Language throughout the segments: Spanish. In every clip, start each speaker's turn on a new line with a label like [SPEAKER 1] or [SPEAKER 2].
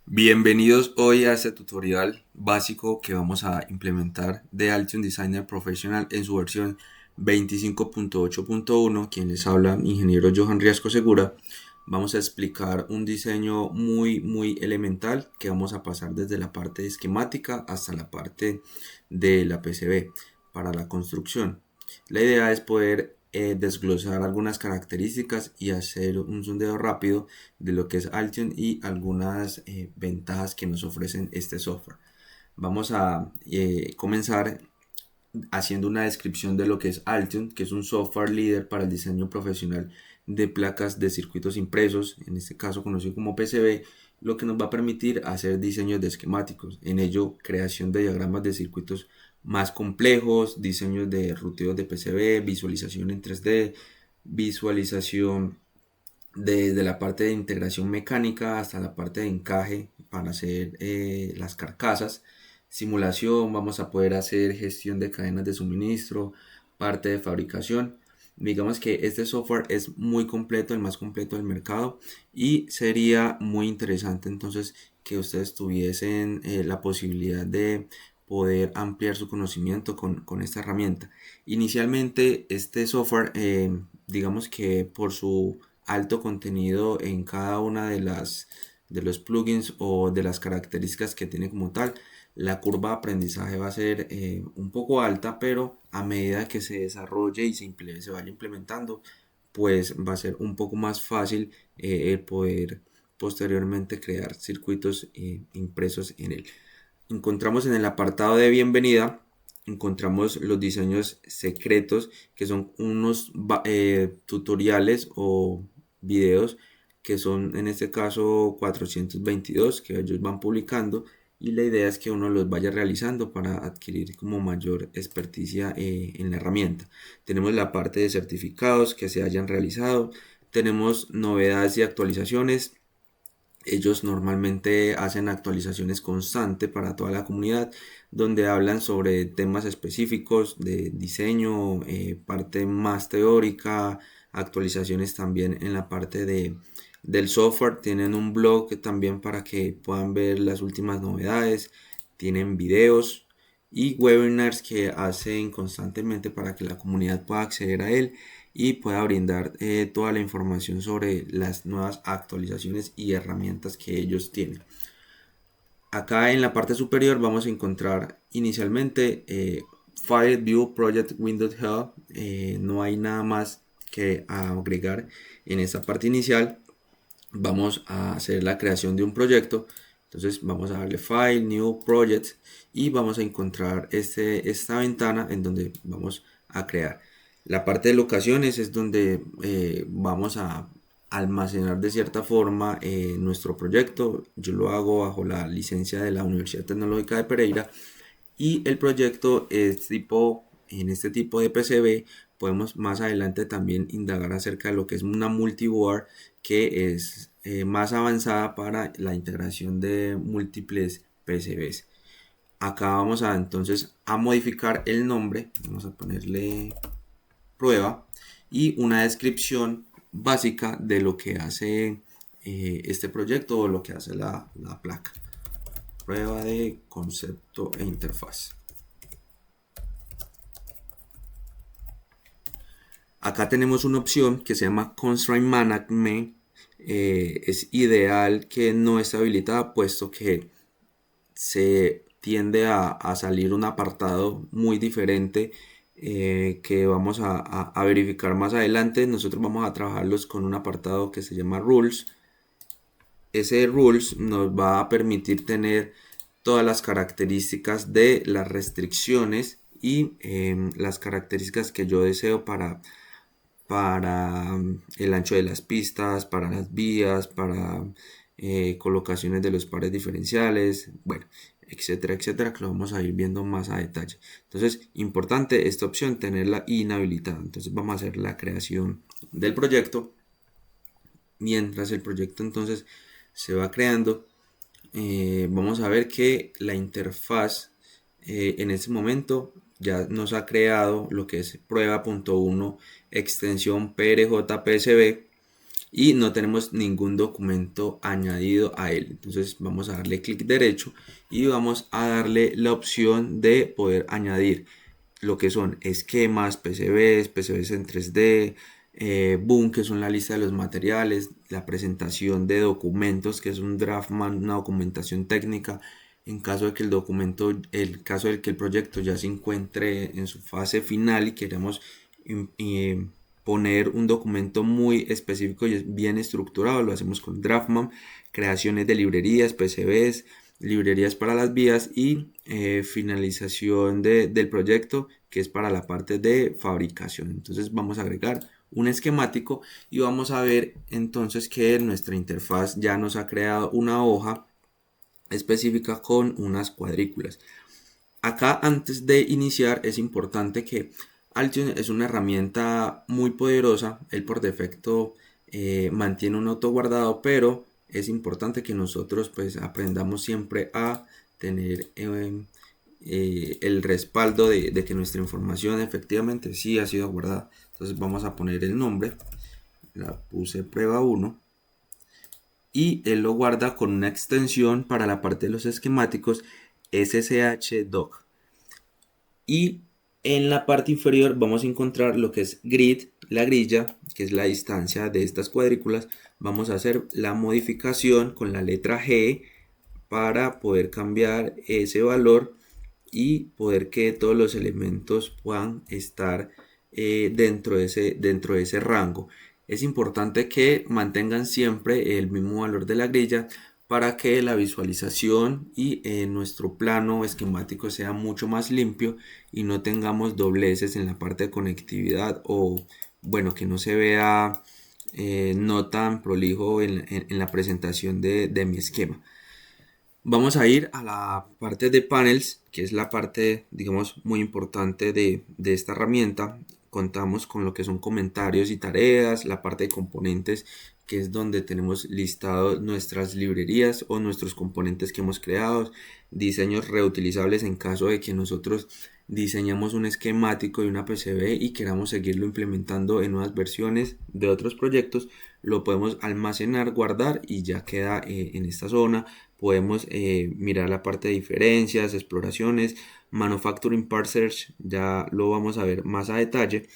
[SPEAKER 1] Bienvenidos hoy a este tutorial básico que vamos a implementar de Altium Designer Professional en su versión 25.8.1. Quien les habla, ingeniero Johan Riasco Segura. Vamos a explicar un diseño muy elemental que vamos a pasar desde la parte esquemática hasta la parte de la PCB para la construcción. La idea es poder desglosar algunas características y hacer un sondeo rápido de lo que es Altium y algunas ventajas que nos ofrecen este software. Vamos a comenzar haciendo una descripción de lo que es Altium, que es un software líder para el diseño profesional de placas de circuitos impresos, en este caso conocido como PCB, lo que nos va a permitir hacer diseños de esquemáticos, en ello creación de diagramas de circuitos más complejos, diseños de ruteos de PCB, visualización en 3D, visualización desde la parte de integración mecánica hasta la parte de encaje para hacer las carcasas, simulación, vamos a poder hacer gestión de cadenas de suministro, parte de fabricación. Digamos que este software es muy completo, el más completo del mercado, y sería muy interesante entonces que ustedes tuviesen la posibilidad de poder ampliar su conocimiento con esta herramienta. Inicialmente este software, digamos que por su alto contenido en cada una de los plugins o de las características que tiene como tal, la curva de aprendizaje va a ser un poco alta, pero a medida que se desarrolle y se vaya implementando, pues va a ser un poco más fácil el poder posteriormente crear circuitos impresos en él. Encontramos en el apartado de bienvenida, encontramos los diseños secretos, que son unos tutoriales o videos que son en este caso 422 que ellos van publicando, y la idea es que uno los vaya realizando para adquirir como mayor experticia en la herramienta. Tenemos la parte de certificados que se hayan realizado, tenemos novedades y actualizaciones. Ellos normalmente hacen actualizaciones constantes para toda la comunidad, donde hablan sobre temas específicos de diseño, parte más teórica, actualizaciones también en la parte del software. Tienen un blog también para que puedan ver las últimas novedades, tienen videos y webinars que hacen constantemente para que la comunidad pueda acceder a él y pueda brindar toda la información sobre las nuevas actualizaciones y herramientas que ellos tienen. Acá en la parte superior vamos a encontrar inicialmente File View Project Windows Help. No hay nada más que agregar en esta parte inicial. Vamos a hacer la creación de un proyecto. Entonces vamos a darle File, New Project, y vamos a encontrar esta ventana en donde vamos a crear. La parte de locaciones es donde vamos a almacenar de cierta forma nuestro proyecto. Yo lo hago bajo la licencia de la Universidad Tecnológica de Pereira, y el proyecto es en este tipo de PCB. Podemos más adelante también indagar acerca de lo que es una multiboard, que es más avanzada para la integración de múltiples PCBs. Acá vamos a entonces a modificar el nombre, vamos a ponerle prueba, y una descripción básica de lo que hace este proyecto o lo que hace la placa. Prueba de concepto e interfaz. Acá tenemos una opción que se llama Constraint Management. Es ideal que no esté habilitada, puesto que se tiende a salir un apartado muy diferente que vamos a verificar más adelante. Nosotros vamos a trabajarlos con un apartado que se llama Rules. Ese Rules nos va a permitir tener todas las características de las restricciones y las características que yo deseo para el ancho de las pistas, para las vías, para colocaciones de los pares diferenciales, bueno, etcétera, etcétera, que lo vamos a ir viendo más a detalle. Entonces, importante esta opción, tenerla inhabilitada. Entonces, vamos a hacer la creación del proyecto. Mientras el proyecto entonces se va creando, vamos a ver que la interfaz en este momento ya nos ha creado lo que es prueba.1 extensión PRJPSB. y no tenemos ningún documento añadido a él. Entonces vamos a darle clic derecho y vamos a darle la opción de poder añadir lo que son esquemas, PCBs en 3D, Boom, que son la lista de los materiales, la presentación de documentos, que es un draftman, una documentación técnica, en caso de que caso de que el proyecto ya se encuentre en su fase final y queramos poner un documento muy específico y bien estructurado, lo hacemos con Draftman, creaciones de librerías, PCBs, librerías para las vías y finalización del proyecto, que es para la parte de fabricación. Entonces vamos a agregar un esquemático y vamos a ver entonces que nuestra interfaz ya nos ha creado una hoja específica con unas cuadrículas. Acá, antes de iniciar, es importante que Altium es una herramienta muy poderosa. Él por defecto mantiene un autoguardado, pero es importante que nosotros pues aprendamos siempre a tener el respaldo de que nuestra información efectivamente sí ha sido guardada. Entonces vamos a poner el nombre, la puse prueba 1 y él lo guarda con una extensión para la parte de los esquemáticos sshdoc. Y en la parte inferior vamos a encontrar lo que es grid, la grilla, que es la distancia de estas cuadrículas. Vamos a hacer la modificación con la letra G para poder cambiar ese valor y poder que todos los elementos puedan estar dentro de ese rango. Es importante que mantengan siempre el mismo valor de la grilla para que la visualización y nuestro plano esquemático sea mucho más limpio y no tengamos dobleces en la parte de conectividad, o bueno, que no se vea no tan prolijo en la presentación de mi esquema. Vamos a ir a la parte de panels, que es la parte, digamos, muy importante de esta herramienta. Contamos con lo que son comentarios y tareas, la parte de componentes, que es donde tenemos listados nuestras librerías o nuestros componentes que hemos creado, diseños reutilizables en caso de que nosotros diseñamos un esquemático y una PCB y queramos seguirlo implementando en nuevas versiones de otros proyectos, lo podemos almacenar, guardar y ya queda en esta zona. Podemos mirar la parte de diferencias, exploraciones, Manufacturing Part Search, ya lo vamos a ver más a detalle,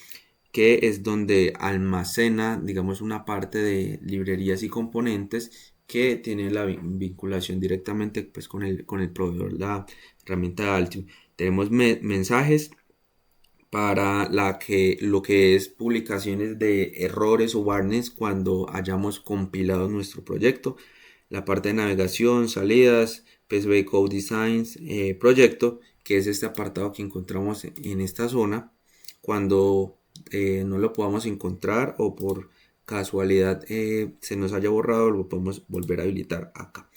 [SPEAKER 1] que es donde almacena, digamos, una parte de librerías y componentes que tienen la vinculación directamente pues, con el proveedor, la herramienta de Altium. Tenemos mensajes para lo que es publicaciones de errores o warnings cuando hayamos compilado nuestro proyecto, la parte de navegación, salidas, PCB Code Designs, proyecto, que es este apartado que encontramos en esta zona. Cuando no lo podamos encontrar o por casualidad se nos haya borrado, lo podemos volver a habilitar acá.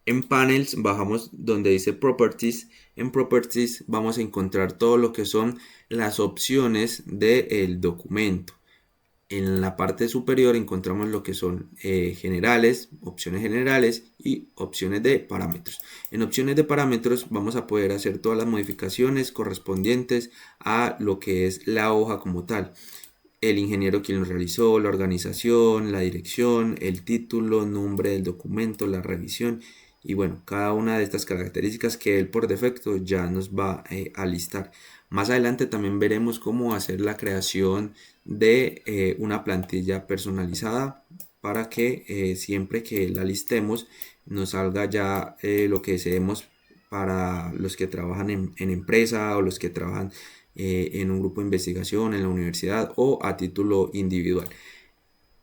[SPEAKER 1] En Panels bajamos donde dice Properties. En Properties vamos a encontrar todo lo que son las opciones del documento. En la parte superior encontramos lo que son generales, opciones generales y opciones de parámetros. En opciones de parámetros vamos a poder hacer todas las modificaciones correspondientes a lo que es la hoja como tal. El ingeniero quien lo realizó, la organización, la dirección, el título, nombre del documento, la revisión y bueno, cada una de estas características que él por defecto ya nos va a listar. Más adelante también veremos cómo hacer la creación de una plantilla personalizada para que siempre que la listemos nos salga ya lo que deseemos para los que trabajan en empresa o los que trabajan en un grupo de investigación en la universidad o a título individual.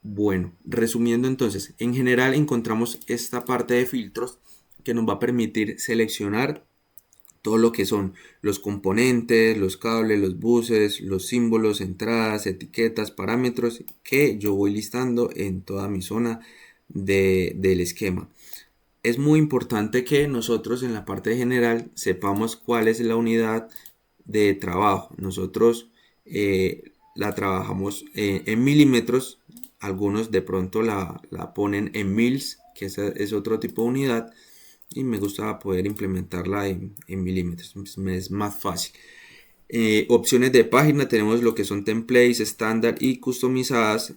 [SPEAKER 1] Bueno, resumiendo entonces, en general encontramos esta parte de filtros que nos va a permitir seleccionar todo lo que son los componentes, los cables, los buses, los símbolos, entradas, etiquetas, parámetros que yo voy listando en toda mi zona del esquema. Es muy importante que nosotros en la parte general sepamos cuál es la unidad de trabajo. Nosotros la trabajamos en milímetros, algunos de pronto la ponen en mils, que es otro tipo de unidad, y me gusta poder implementarla en milímetros, es más fácil. Opciones de página, tenemos lo que son templates estándar y customizadas.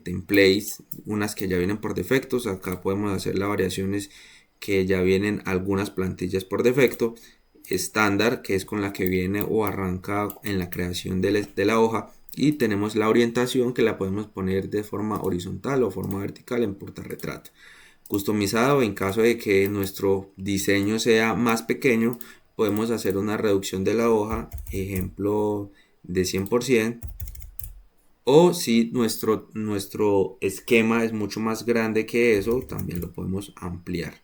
[SPEAKER 1] Templates, unas que ya vienen por defectos. Acá podemos hacer las variaciones que ya vienen algunas plantillas por defecto. Estándar, que es con la que viene o arranca en la creación de la hoja. Y tenemos la orientación, que la podemos poner de forma horizontal o forma vertical en portarretrato. Customizado, en caso de que nuestro diseño sea más pequeño, podemos hacer una reducción de la hoja, ejemplo de 100%, o si nuestro esquema es mucho más grande que eso, también lo podemos ampliar.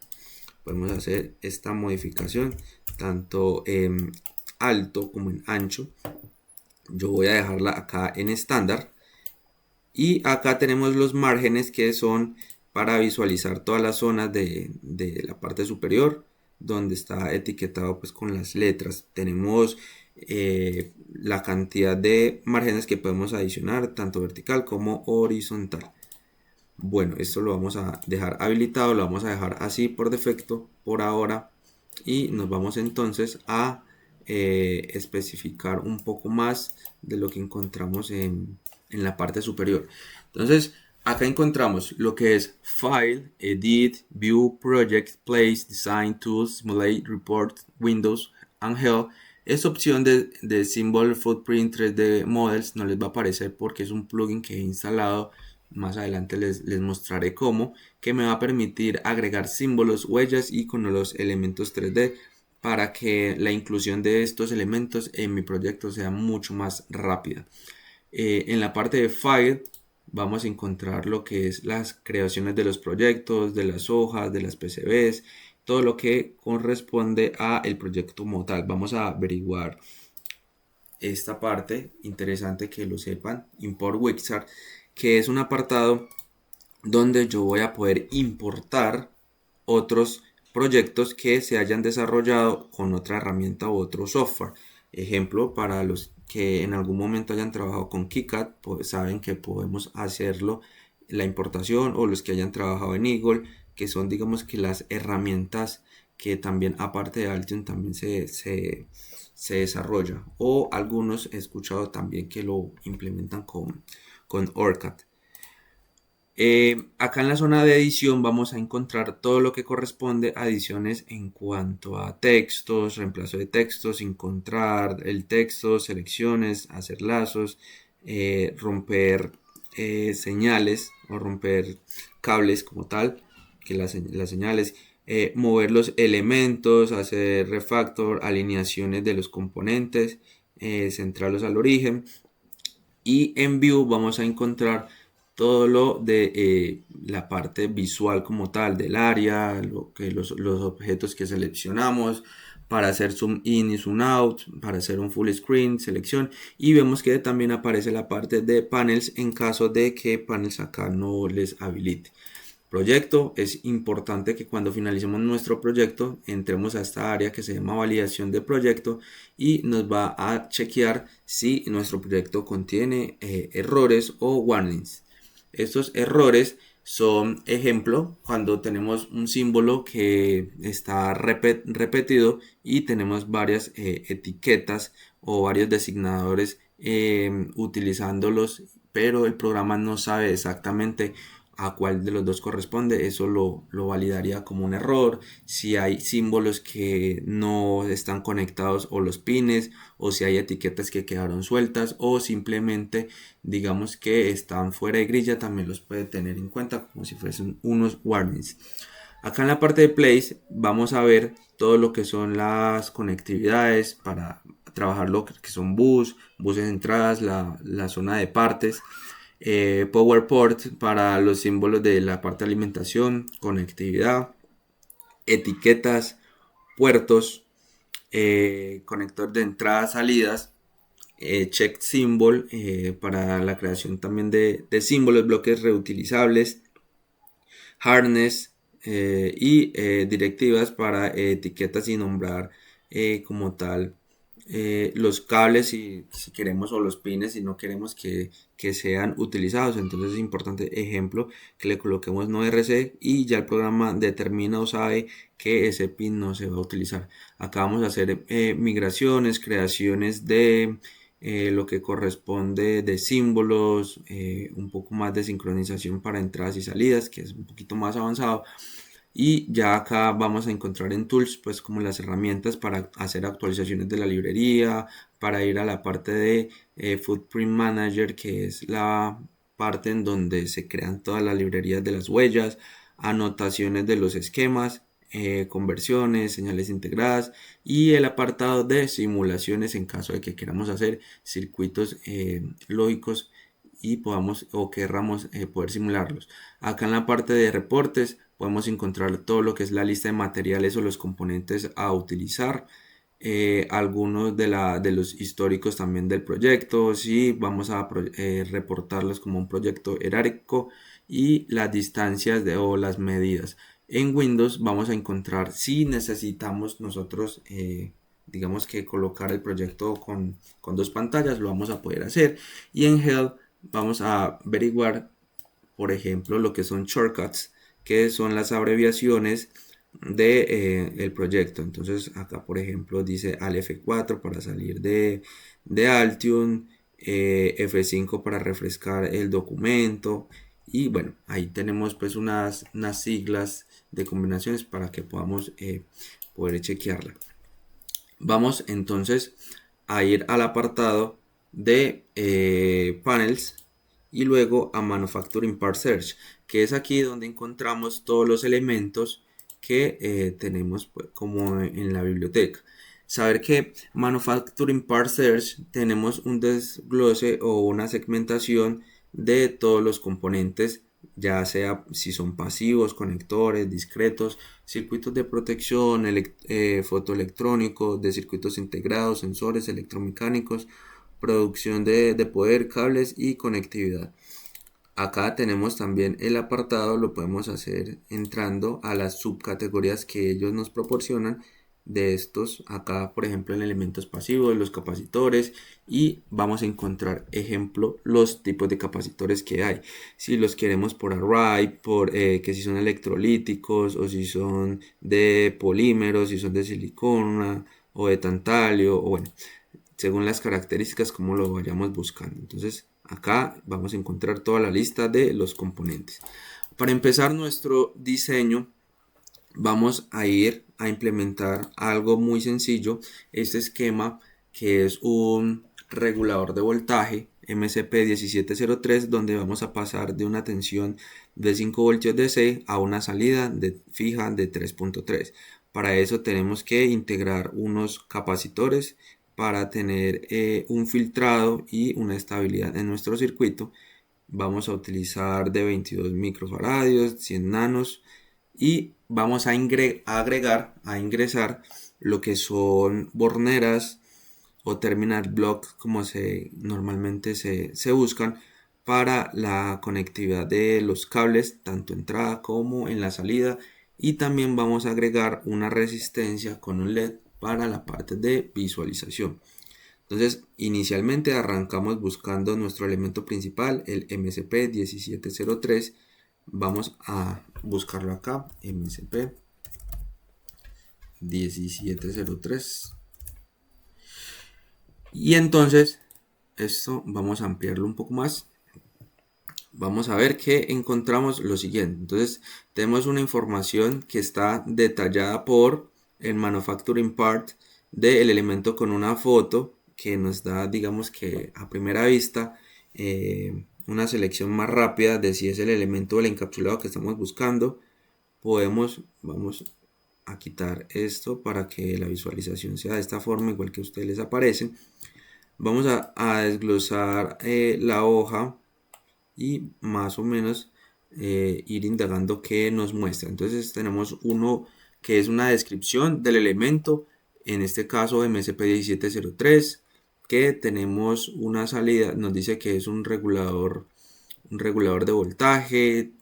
[SPEAKER 1] Podemos hacer esta modificación tanto en alto como en ancho. Yo voy a dejarla acá en estándar. Y acá tenemos los márgenes, que son para visualizar todas las zonas de la parte superior, donde está etiquetado pues con las letras. Tenemos la cantidad de márgenes que podemos adicionar, tanto vertical como horizontal. Bueno, esto lo vamos a dejar habilitado, lo vamos a dejar así por defecto por ahora, y nos vamos entonces a especificar un poco más de lo que encontramos en la parte superior. Entonces acá encontramos lo que es File, Edit, View, Project, Place, Design, Tools, Simulate, Report, Windows and Help. Esta opción de Symbol Footprint 3D Models no les va a aparecer porque es un plugin que he instalado. Más adelante les mostraré cómo, que me va a permitir agregar símbolos, huellas y con los elementos 3D para que la inclusión de estos elementos en mi proyecto sea mucho más rápida. En la parte de File vamos a encontrar lo que es las creaciones de los proyectos, de las hojas, de las PCBs, todo lo que corresponde a el proyecto como tal. Vamos a averiguar esta parte, interesante que lo sepan. Import Wixart, que es un apartado donde yo voy a poder importar otros proyectos que se hayan desarrollado con otra herramienta u otro software. Ejemplo, para los que en algún momento hayan trabajado con KiCad, pues saben que podemos hacerlo la importación, o los que hayan trabajado en Eagle, que son digamos que las herramientas que también aparte de Altium también se desarrolla, o algunos he escuchado también que lo implementan con OrCAD. Acá en la zona de edición vamos a encontrar todo lo que corresponde a ediciones en cuanto a textos, reemplazo de textos, encontrar el texto, selecciones, hacer lazos, romper señales o romper cables como tal, que las señales, mover los elementos, hacer refactor, alineaciones de los componentes, centrarlos al origen. Y en View vamos a encontrar todo lo de la parte visual como tal del área, los objetos que seleccionamos para hacer zoom in y zoom out, para hacer un full screen, selección. Y vemos que también aparece la parte de panels en caso de que panels acá no les habilite. Proyecto, es importante que cuando finalicemos nuestro proyecto entremos a esta área que se llama validación de proyecto, y nos va a chequear si nuestro proyecto contiene errores o warnings. Estos errores son, ejemplo, cuando tenemos un símbolo que está repetido y tenemos varias etiquetas o varios designadores utilizándolos, pero el programa no sabe exactamente a cuál de los dos corresponde. Eso lo validaría como un error. Si hay símbolos que no están conectados, o los pines, o si hay etiquetas que quedaron sueltas, o simplemente digamos que están fuera de grilla, también los puede tener en cuenta como si fuesen unos warnings. Acá en la parte de place vamos a ver todo lo que son las conectividades para trabajar lo que son buses de entradas, la zona de partes, PowerPort para los símbolos de la parte de alimentación, conectividad, etiquetas, puertos, conector de entradas, salidas, check symbol para la creación también de símbolos, bloques reutilizables, harness y directivas para etiquetas y nombrar como tal los cables si queremos o los pines si no queremos que sean utilizados. Entonces es importante, ejemplo, que le coloquemos no RC y ya el programa determina o sabe que ese pin no se va a utilizar. Acá vamos a hacer migraciones, creaciones de lo que corresponde de símbolos, un poco más de sincronización para entradas y salidas, que es un poquito más avanzado. Y ya acá vamos a encontrar en Tools pues como las herramientas para hacer actualizaciones de la librería, para ir a la parte de Footprint Manager, que es la parte en donde se crean todas las librerías de las huellas, anotaciones de los esquemas, conversiones, señales integradas y el apartado de simulaciones en caso de que queramos hacer circuitos lógicos y podamos o querramos poder simularlos. Acá en la parte de reportes podemos encontrar todo lo que es la lista de materiales o los componentes a utilizar, algunos de los históricos también del proyecto, si vamos a reportarlos como un proyecto jerárquico y las distancias o las medidas. En Windows vamos a encontrar si necesitamos nosotros digamos que colocar el proyecto con dos pantallas, lo vamos a poder hacer. Y en Help vamos a averiguar, por ejemplo, lo que son shortcuts, que son las abreviaciones de el proyecto. Entonces acá por ejemplo dice al F4 para salir de Altium, F5 para refrescar el documento y bueno, ahí tenemos pues unas siglas de combinaciones para que podamos poder chequearla. Vamos entonces a ir al apartado de panels y luego a Manufacturing Part Search, que es aquí donde encontramos todos los elementos que tenemos pues, como en la biblioteca. Saber que Manufacturing Part Search tenemos un desglose o una segmentación de todos los componentes, ya sea si son pasivos, conectores, discretos, circuitos de protección, fotoelectrónicos, de circuitos integrados, sensores electromecánicos, producción de poder, cables y conectividad. Acá tenemos también el apartado, lo podemos hacer entrando a las subcategorías que ellos nos proporcionan de estos. Acá, por ejemplo, en elementos pasivos, los capacitores, y vamos a encontrar, ejemplo, los tipos de capacitores que hay. Si los queremos por array, que si son electrolíticos o si son de polímeros, si son de silicona o de tantalio, o bueno, según las características como lo vayamos buscando. Entonces acá vamos a encontrar toda la lista de los componentes. Para empezar nuestro diseño vamos a ir a implementar algo muy sencillo, este esquema que es un regulador de voltaje MCP1703, donde vamos a pasar de una tensión de 5 voltios DC a una salida fija de 3.3. Para eso tenemos que integrar unos capacitores para tener un filtrado y una estabilidad en nuestro circuito. Vamos a utilizar de 22 microfaradios, 100 nanos y vamos a agregar, a ingresar lo que son borneras o terminal block como normalmente se buscan para la conectividad de los cables tanto entrada como en la salida, y también vamos a agregar una resistencia con un LED para la parte de visualización. Entonces inicialmente arrancamos buscando nuestro elemento principal, el MCP1703. Vamos a buscarlo acá, MCP1703, y entonces esto vamos a ampliarlo un poco más. Vamos a ver que encontramos lo siguiente. Entonces tenemos una información que está detallada por el manufacturing part del elemento con una foto que nos da, digamos que a primera vista, una selección más rápida de si es el elemento o el encapsulado que estamos buscando. Vamos a quitar esto para que la visualización sea de esta forma, igual que a ustedes les aparece. Vamos a desglosar la hoja y más o menos ir indagando qué nos muestra. Entonces tenemos uno que es una descripción del elemento, en este caso MSP1703, que tenemos una salida, nos dice que es un regulador de voltaje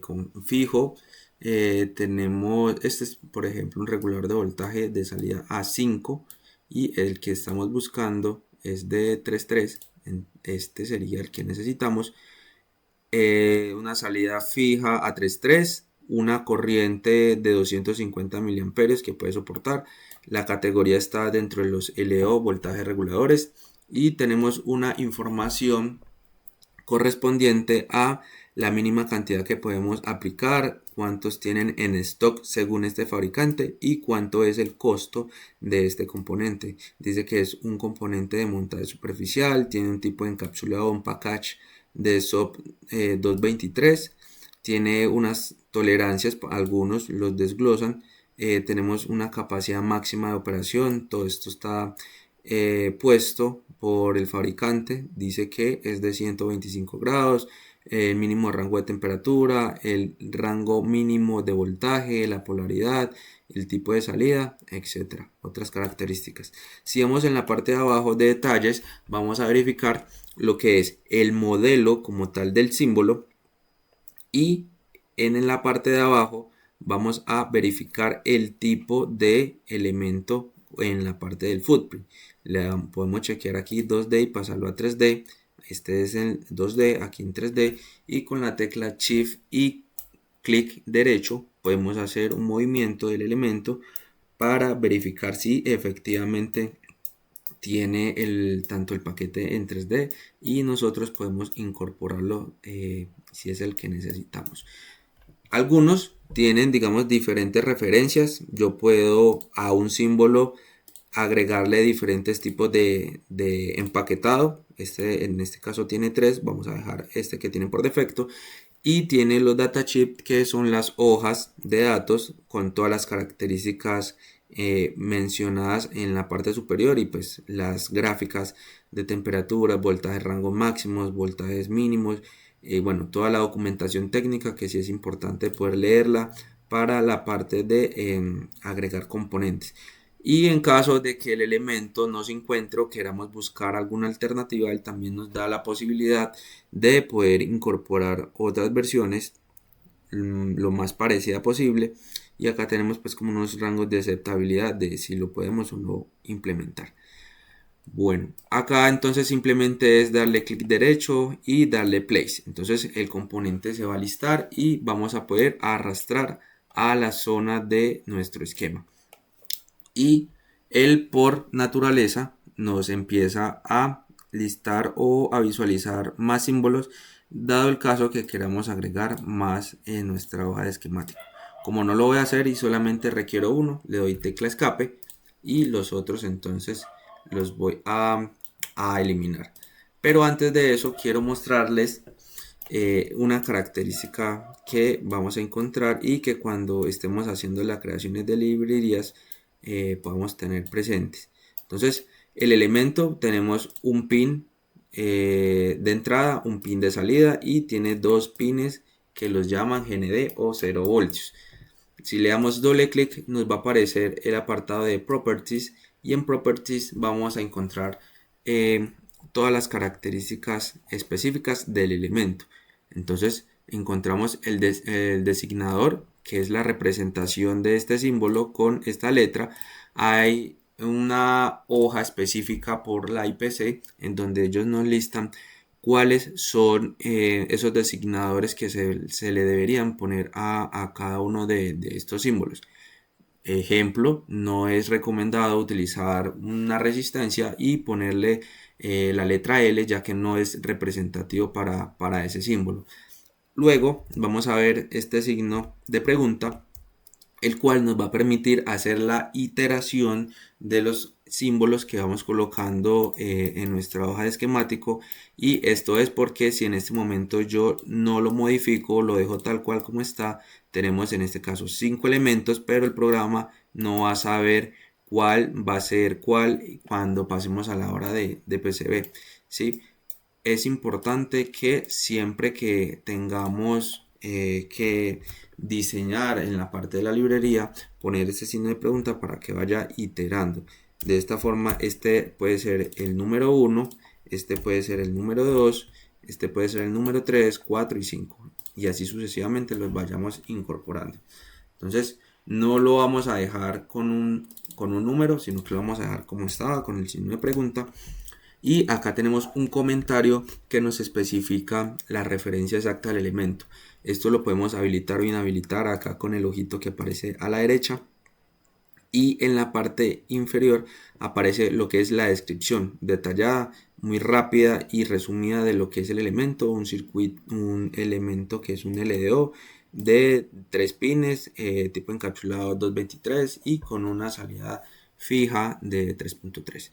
[SPEAKER 1] con fijo. Tenemos, este es por ejemplo un regulador de voltaje de salida A5, y el que estamos buscando es de 3.3. Este sería el que necesitamos. Una salida fija a 3.3, una corriente de 250 miliamperios que puede soportar. La categoría está dentro de los LO, voltajes reguladores, y tenemos una información correspondiente a la mínima cantidad que podemos aplicar, cuántos tienen en stock según este fabricante y cuánto es el costo de este componente. Dice que es un componente de montaje superficial, tiene un tipo de encapsulado, un package de SOP 223, tiene unas tolerancias, algunos los desglosan. Tenemos una capacidad máxima de operación, todo esto está puesto por el fabricante, dice que es de 125 grados, el mínimo rango de temperatura, el rango mínimo de voltaje, la polaridad, el tipo de salida, etcétera, otras características. Si vamos en la parte de abajo de detalles, vamos a verificar lo que es el modelo como tal del símbolo, y en la parte de abajo vamos a verificar el tipo de elemento en la parte del footprint. Podemos chequear aquí 2D y pasarlo a 3D. Este es el 2D, aquí en 3D, y con la tecla Shift y clic derecho podemos hacer un movimiento del elemento para verificar si efectivamente tiene tanto el paquete en 3D, y nosotros podemos incorporarlo si es el que necesitamos. Algunos tienen, digamos, diferentes referencias. Yo puedo a un símbolo agregarle diferentes tipos de empaquetado. En este caso tiene 3, vamos a dejar este que tiene por defecto, y tiene los datasheet, que son las hojas de datos con todas las características mencionadas en la parte superior, y pues las gráficas de temperaturas, voltajes rangos máximos, voltajes mínimos, bueno, toda la documentación técnica que sí es importante poder leerla para la parte de agregar componentes. Y en caso de que el elemento no se encuentre o queramos buscar alguna alternativa, él también nos da la posibilidad de poder incorporar otras versiones lo más parecida posible. Y acá tenemos pues como unos rangos de aceptabilidad de si lo podemos o no implementar. Bueno, acá entonces simplemente es darle clic derecho y darle place. Entonces el componente se va a listar y vamos a poder arrastrar a la zona de nuestro esquema. Y él por naturaleza nos empieza a listar o a visualizar más símbolos, dado el caso que queramos agregar más en nuestra hoja de esquemático. Como no lo voy a hacer y solamente requiero uno, le doy tecla escape y los otros entonces los voy a eliminar. Pero antes de eso quiero mostrarles una característica que vamos a encontrar y que cuando estemos haciendo las creaciones de librerías podemos tener presentes. Entonces, el elemento, tenemos un pin de entrada, un pin de salida, y tiene dos pines que los llaman GND o 0 voltios. Si le damos doble clic nos va a aparecer el apartado de Properties, y en Properties vamos a encontrar todas las características específicas del elemento. Entonces encontramos el designador, que es la representación de este símbolo con esta letra. Hay una hoja específica por la IPC en donde ellos nos listan cuáles son esos designadores que se le deberían poner a cada uno de estos símbolos. Ejemplo, no es recomendado utilizar una resistencia y ponerle la letra L, ya que no es representativo para ese símbolo. Luego vamos a ver este signo de pregunta, el cual nos va a permitir hacer la iteración de los símbolos que vamos colocando en nuestra hoja de esquemático. Y esto es porque si en este momento yo no lo modifico, lo dejo tal cual como está, tenemos en este caso 5 elementos, pero el programa no va a saber cuál va a ser cuál cuando pasemos a la hora de PCB, ¿sí? Es importante que siempre que tengamos que diseñar en la parte de la librería, poner este signo de pregunta para que vaya iterando. De esta forma, este puede ser el número 1, este puede ser el número 2, este puede ser el número 3, 4 y 5, y así sucesivamente los vayamos incorporando. Entonces no lo vamos a dejar con un número, sino que lo vamos a dejar como estaba, con el signo de pregunta. Y acá tenemos un comentario que nos especifica la referencia exacta del elemento. Esto lo podemos habilitar o inhabilitar acá con el ojito que aparece a la derecha. Y en la parte inferior aparece lo que es la descripción detallada, muy rápida y resumida de lo que es el elemento, un elemento que es un LDO de 3 pines, tipo encapsulado 223 y con una salida fija de 3.3.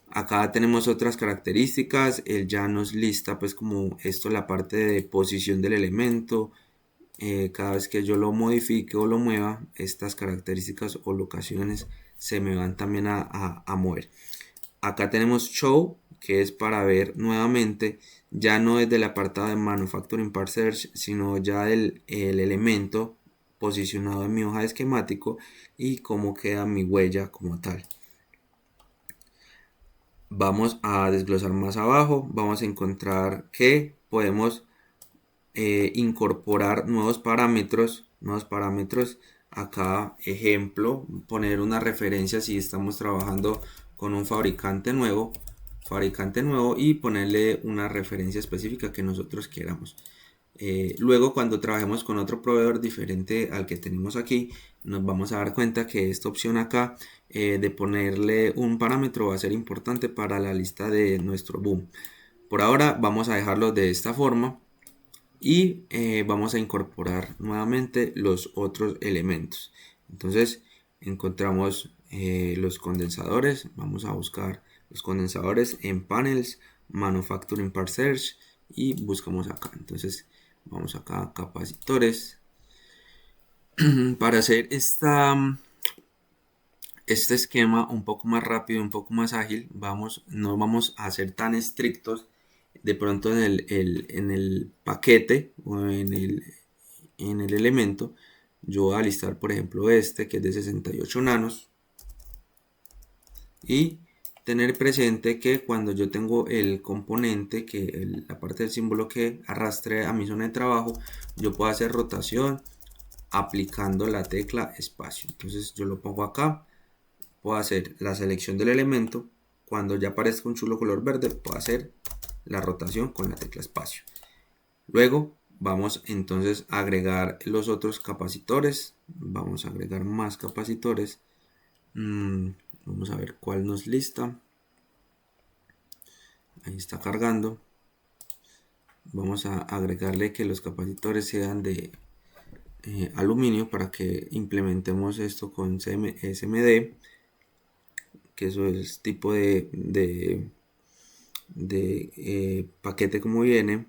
[SPEAKER 1] Acá tenemos otras características, él ya nos lista pues como esto, la parte de posición del elemento. Cada vez que yo lo modifique o lo mueva, estas características o locaciones se me van también a mover. Acá tenemos Show, que es para ver nuevamente, ya no desde el apartado de Manufacturing Part Search, sino ya el elemento posicionado en mi hoja de esquemático y cómo queda mi huella como tal. Vamos a desglosar más abajo, vamos a encontrar que podemos incorporar nuevos parámetros. Acá, ejemplo, poner una referencia si estamos trabajando con un fabricante nuevo y ponerle una referencia específica que nosotros queramos. Luego, cuando trabajemos con otro proveedor diferente al que tenemos aquí, nos vamos a dar cuenta que esta opción acá de ponerle un parámetro va a ser importante para la lista de nuestro boom. Por ahora vamos a dejarlo de esta forma y vamos a incorporar nuevamente los otros elementos. Entonces encontramos los condensadores, vamos a buscar los condensadores en panels, manufacturing part search y buscamos acá. Entonces vamos acá a capacitores. Para hacer este esquema un poco más rápido, un poco más ágil, no vamos a ser tan estrictos de pronto en el paquete o en el elemento. Yo voy a listar por ejemplo este que es de 68 nanos y tener presente que cuando yo tengo el componente, la parte del símbolo que arrastre a mi zona de trabajo, yo puedo hacer rotación aplicando la tecla espacio. Entonces yo lo pongo acá, puedo hacer la selección del elemento, cuando ya aparezca un chulo color verde puedo hacer la rotación con la tecla espacio. Luego vamos entonces a agregar los otros capacitores, vamos a agregar más capacitores. Vamos a ver cuál nos lista. Ahí está cargando. Vamos a agregarle que los capacitores sean de aluminio para que implementemos esto con SMD, que eso es tipo de paquete como viene.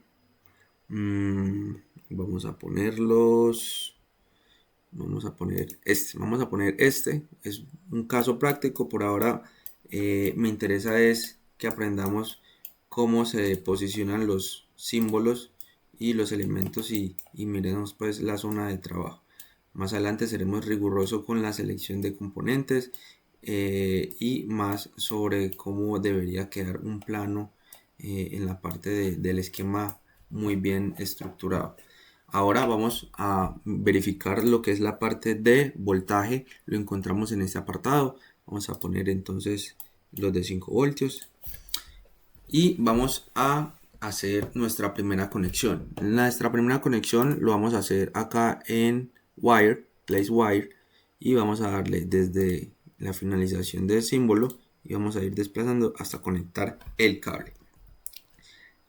[SPEAKER 1] Vamos a ponerlos. Vamos a poner este. Es un caso práctico. Por ahora me interesa es que aprendamos cómo se posicionan los símbolos y los elementos y miremos pues la zona de trabajo. Más adelante seremos rigurosos con la selección de componentes y más sobre cómo debería quedar un plano en la parte del esquema muy bien estructurado. Ahora vamos a verificar lo que es la parte de voltaje. Lo encontramos en este apartado. Vamos a poner entonces los de 5 voltios y vamos a hacer nuestra primera conexión. Nuestra primera conexión lo vamos a hacer acá en Wire, Place Wire, y vamos a darle desde la finalización del símbolo y vamos a ir desplazando hasta conectar el cable.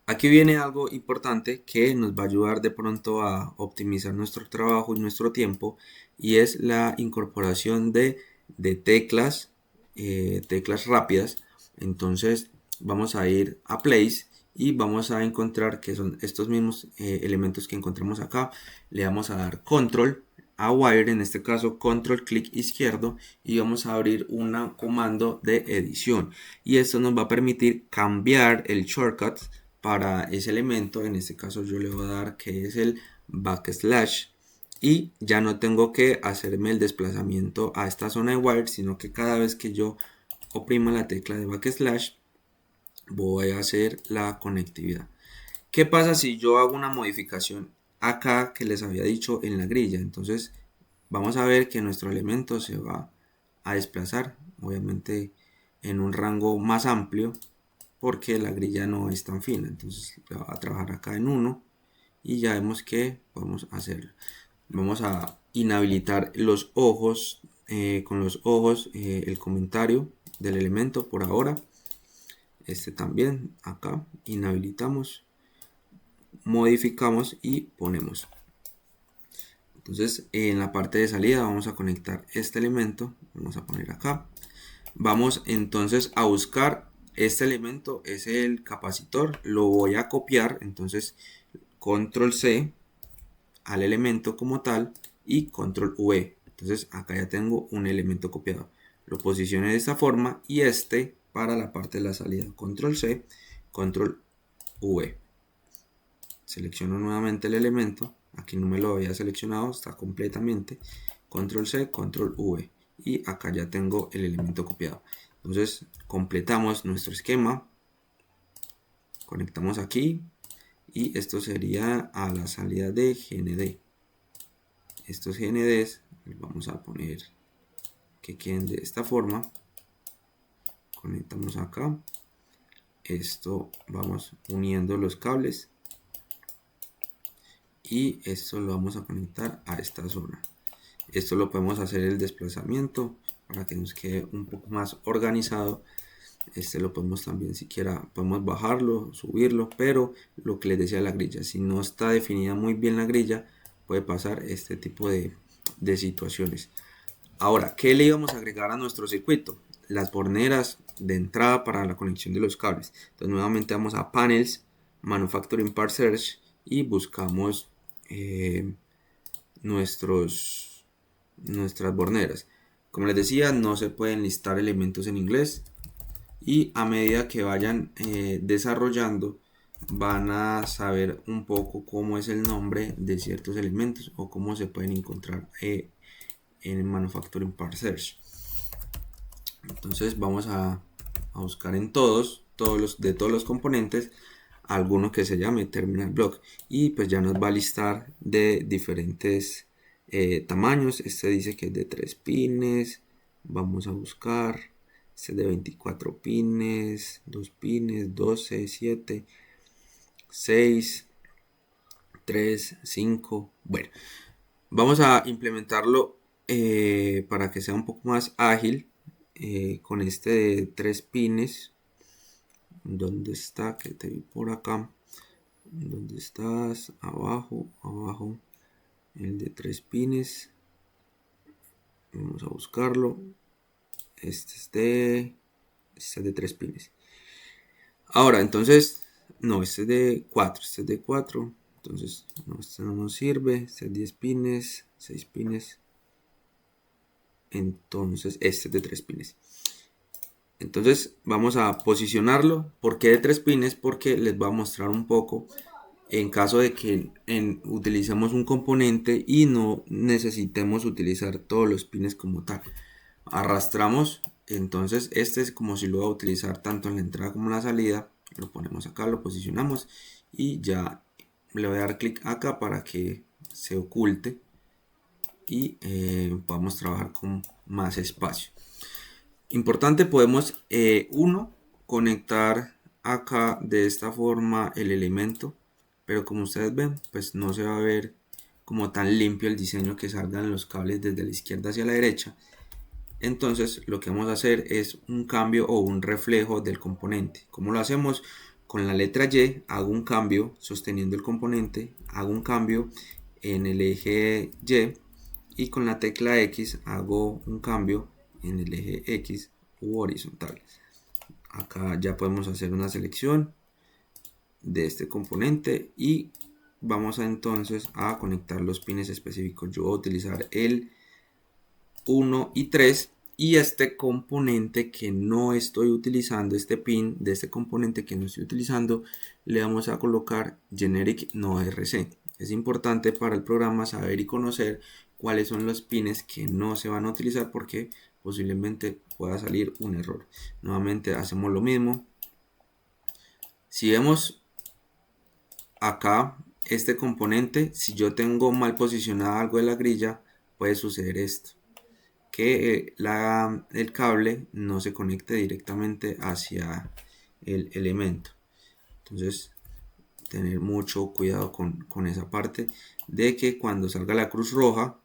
[SPEAKER 1] Aquí viene algo importante que nos va a ayudar de pronto a optimizar nuestro trabajo y nuestro tiempo, y es la incorporación de teclas, teclas rápidas. Entonces vamos a ir a Place y vamos a encontrar que son estos mismos elementos que encontramos acá. Le vamos a dar Control a Wire, en este caso Control clic izquierdo, y vamos a abrir un comando de edición, y esto nos va a permitir cambiar el shortcut para ese elemento. En este caso yo le voy a dar que es el backslash, y ya no tengo que hacerme el desplazamiento a esta zona de wire, sino que cada vez que yo oprima la tecla de backslash voy a hacer la conectividad. ¿Qué pasa si yo hago una modificación acá que les había dicho en la grilla? Entonces vamos a ver que nuestro elemento se va a desplazar, obviamente en un rango más amplio, porque la grilla no es tan fina. Entonces va a trabajar acá en 1 y ya vemos que podemos hacerlo. Vamos a inhabilitar los ojos, con los ojos el comentario del elemento por ahora. Este también acá inhabilitamos, modificamos y ponemos. Entonces en la parte de salida vamos a conectar este elemento, vamos a poner acá. Vamos entonces a buscar este elemento, es el capacitor, lo voy a copiar, entonces control C al elemento como tal y control V. Entonces acá ya tengo un elemento copiado. Lo posicioné de esta forma y este para la parte de la salida. Control C, control V. Selecciono nuevamente el elemento. Aquí no me lo había seleccionado, está completamente. Control C, control V. Y acá ya tengo el elemento copiado. Entonces completamos nuestro esquema. Conectamos aquí. Y esto sería a la salida de GND. Estos GNDs los vamos a poner que queden de esta forma. Conectamos acá. Esto vamos uniendo los cables. Y esto lo vamos a conectar a esta zona. Esto lo podemos hacer el desplazamiento para que nos quede un poco más organizado. Este lo podemos también, siquiera podemos bajarlo, subirlo, pero lo que les decía, la grilla, si no está definida muy bien la grilla, puede pasar este tipo de situaciones. Ahora, ¿qué le íbamos a agregar a nuestro circuito? Las borneras de entrada para la conexión de los cables. Entonces nuevamente vamos a Panels, Manufacturing Part Search y buscamos nuestras borneras. Como les decía, no se pueden listar elementos en inglés y a medida que vayan desarrollando van a saber un poco cómo es el nombre de ciertos elementos o cómo se pueden encontrar en Manufacturing Part Search. Entonces vamos a buscar en todos los componentes alguno que se llame Terminal Block y pues ya nos va a listar de diferentes tamaños. Este dice que es de 3 pines. Vamos a buscar. Este es de 24 pines, 2 pines, 12, 7, 6, 3, 5. Bueno, vamos a implementarlo para que sea un poco más ágil con este de 3 pines. ¿Dónde está? Que te vi por acá. ¿Dónde estás? Abajo, abajo. El de 3 pines. Vamos a buscarlo. Este es de 3 pines. Ahora, entonces, no, este es de 4. Este es de 4. Entonces, no, este no nos sirve. Este es 10 pines, 6 pines. Entonces, este es de 3 pines. Entonces, vamos a posicionarlo. ¿Por qué de 3 pines? Porque les voy a mostrar un poco en caso de que utilicemos un componente y no necesitemos utilizar todos los pines como tal. Arrastramos, entonces este es como si lo voy a utilizar tanto en la entrada como en la salida. Lo ponemos acá, lo posicionamos y ya le voy a dar clic acá para que se oculte y podamos trabajar con más espacio. Importante, podemos conectar acá de esta forma el elemento, pero como ustedes ven, pues no se va a ver como tan limpio el diseño que salgan los cables desde la izquierda hacia la derecha. Entonces lo que vamos a hacer es un cambio o un reflejo del componente. ¿Cómo lo hacemos? Con la letra Y hago un cambio sosteniendo el componente, hago un cambio en el eje Y y con la tecla X hago un cambio en el eje X u horizontal. Acá ya podemos hacer una selección de este componente y vamos entonces a conectar los pines específicos. Yo voy a utilizar el 1 y 3 y este componente que no estoy utilizando, este pin de este componente que no estoy utilizando, le vamos a colocar generic no RC. Es importante para el programa saber y conocer cuáles son los pines que no se van a utilizar porque posiblemente pueda salir un error. Nuevamente hacemos lo mismo. Si vemos acá este componente, si yo tengo mal posicionado algo de la grilla, puede suceder esto, que el cable no se conecte directamente hacia el elemento. Entonces tener mucho cuidado con esa parte de que cuando salga la cruz roja,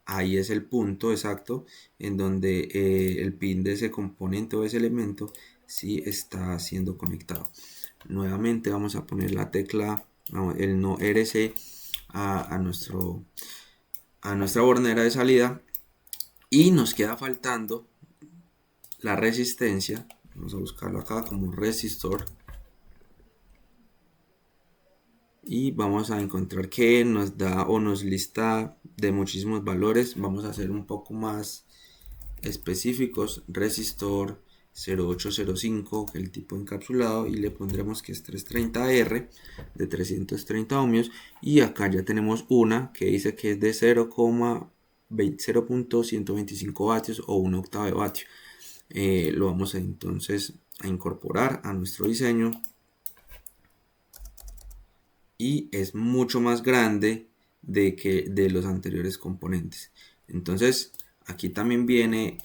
[SPEAKER 1] ahí es el punto exacto en donde el pin de ese componente o ese elemento sí está siendo conectado. Nuevamente vamos a poner la tecla, el no RC a nuestra bornera de salida, y nos queda faltando la resistencia. Vamos a buscarlo acá como resistor y vamos a encontrar que nos da o nos lista de muchísimos valores. Vamos a hacer un poco más específicos. Resistor 0805, el tipo encapsulado, y le pondremos que es 330R de 330 ohmios, y acá ya tenemos una que dice que es de 0.125 vatios o 1 octavo de vatio. Lo vamos entonces a incorporar a nuestro diseño, y es mucho más grande de los anteriores componentes. Entonces aquí también viene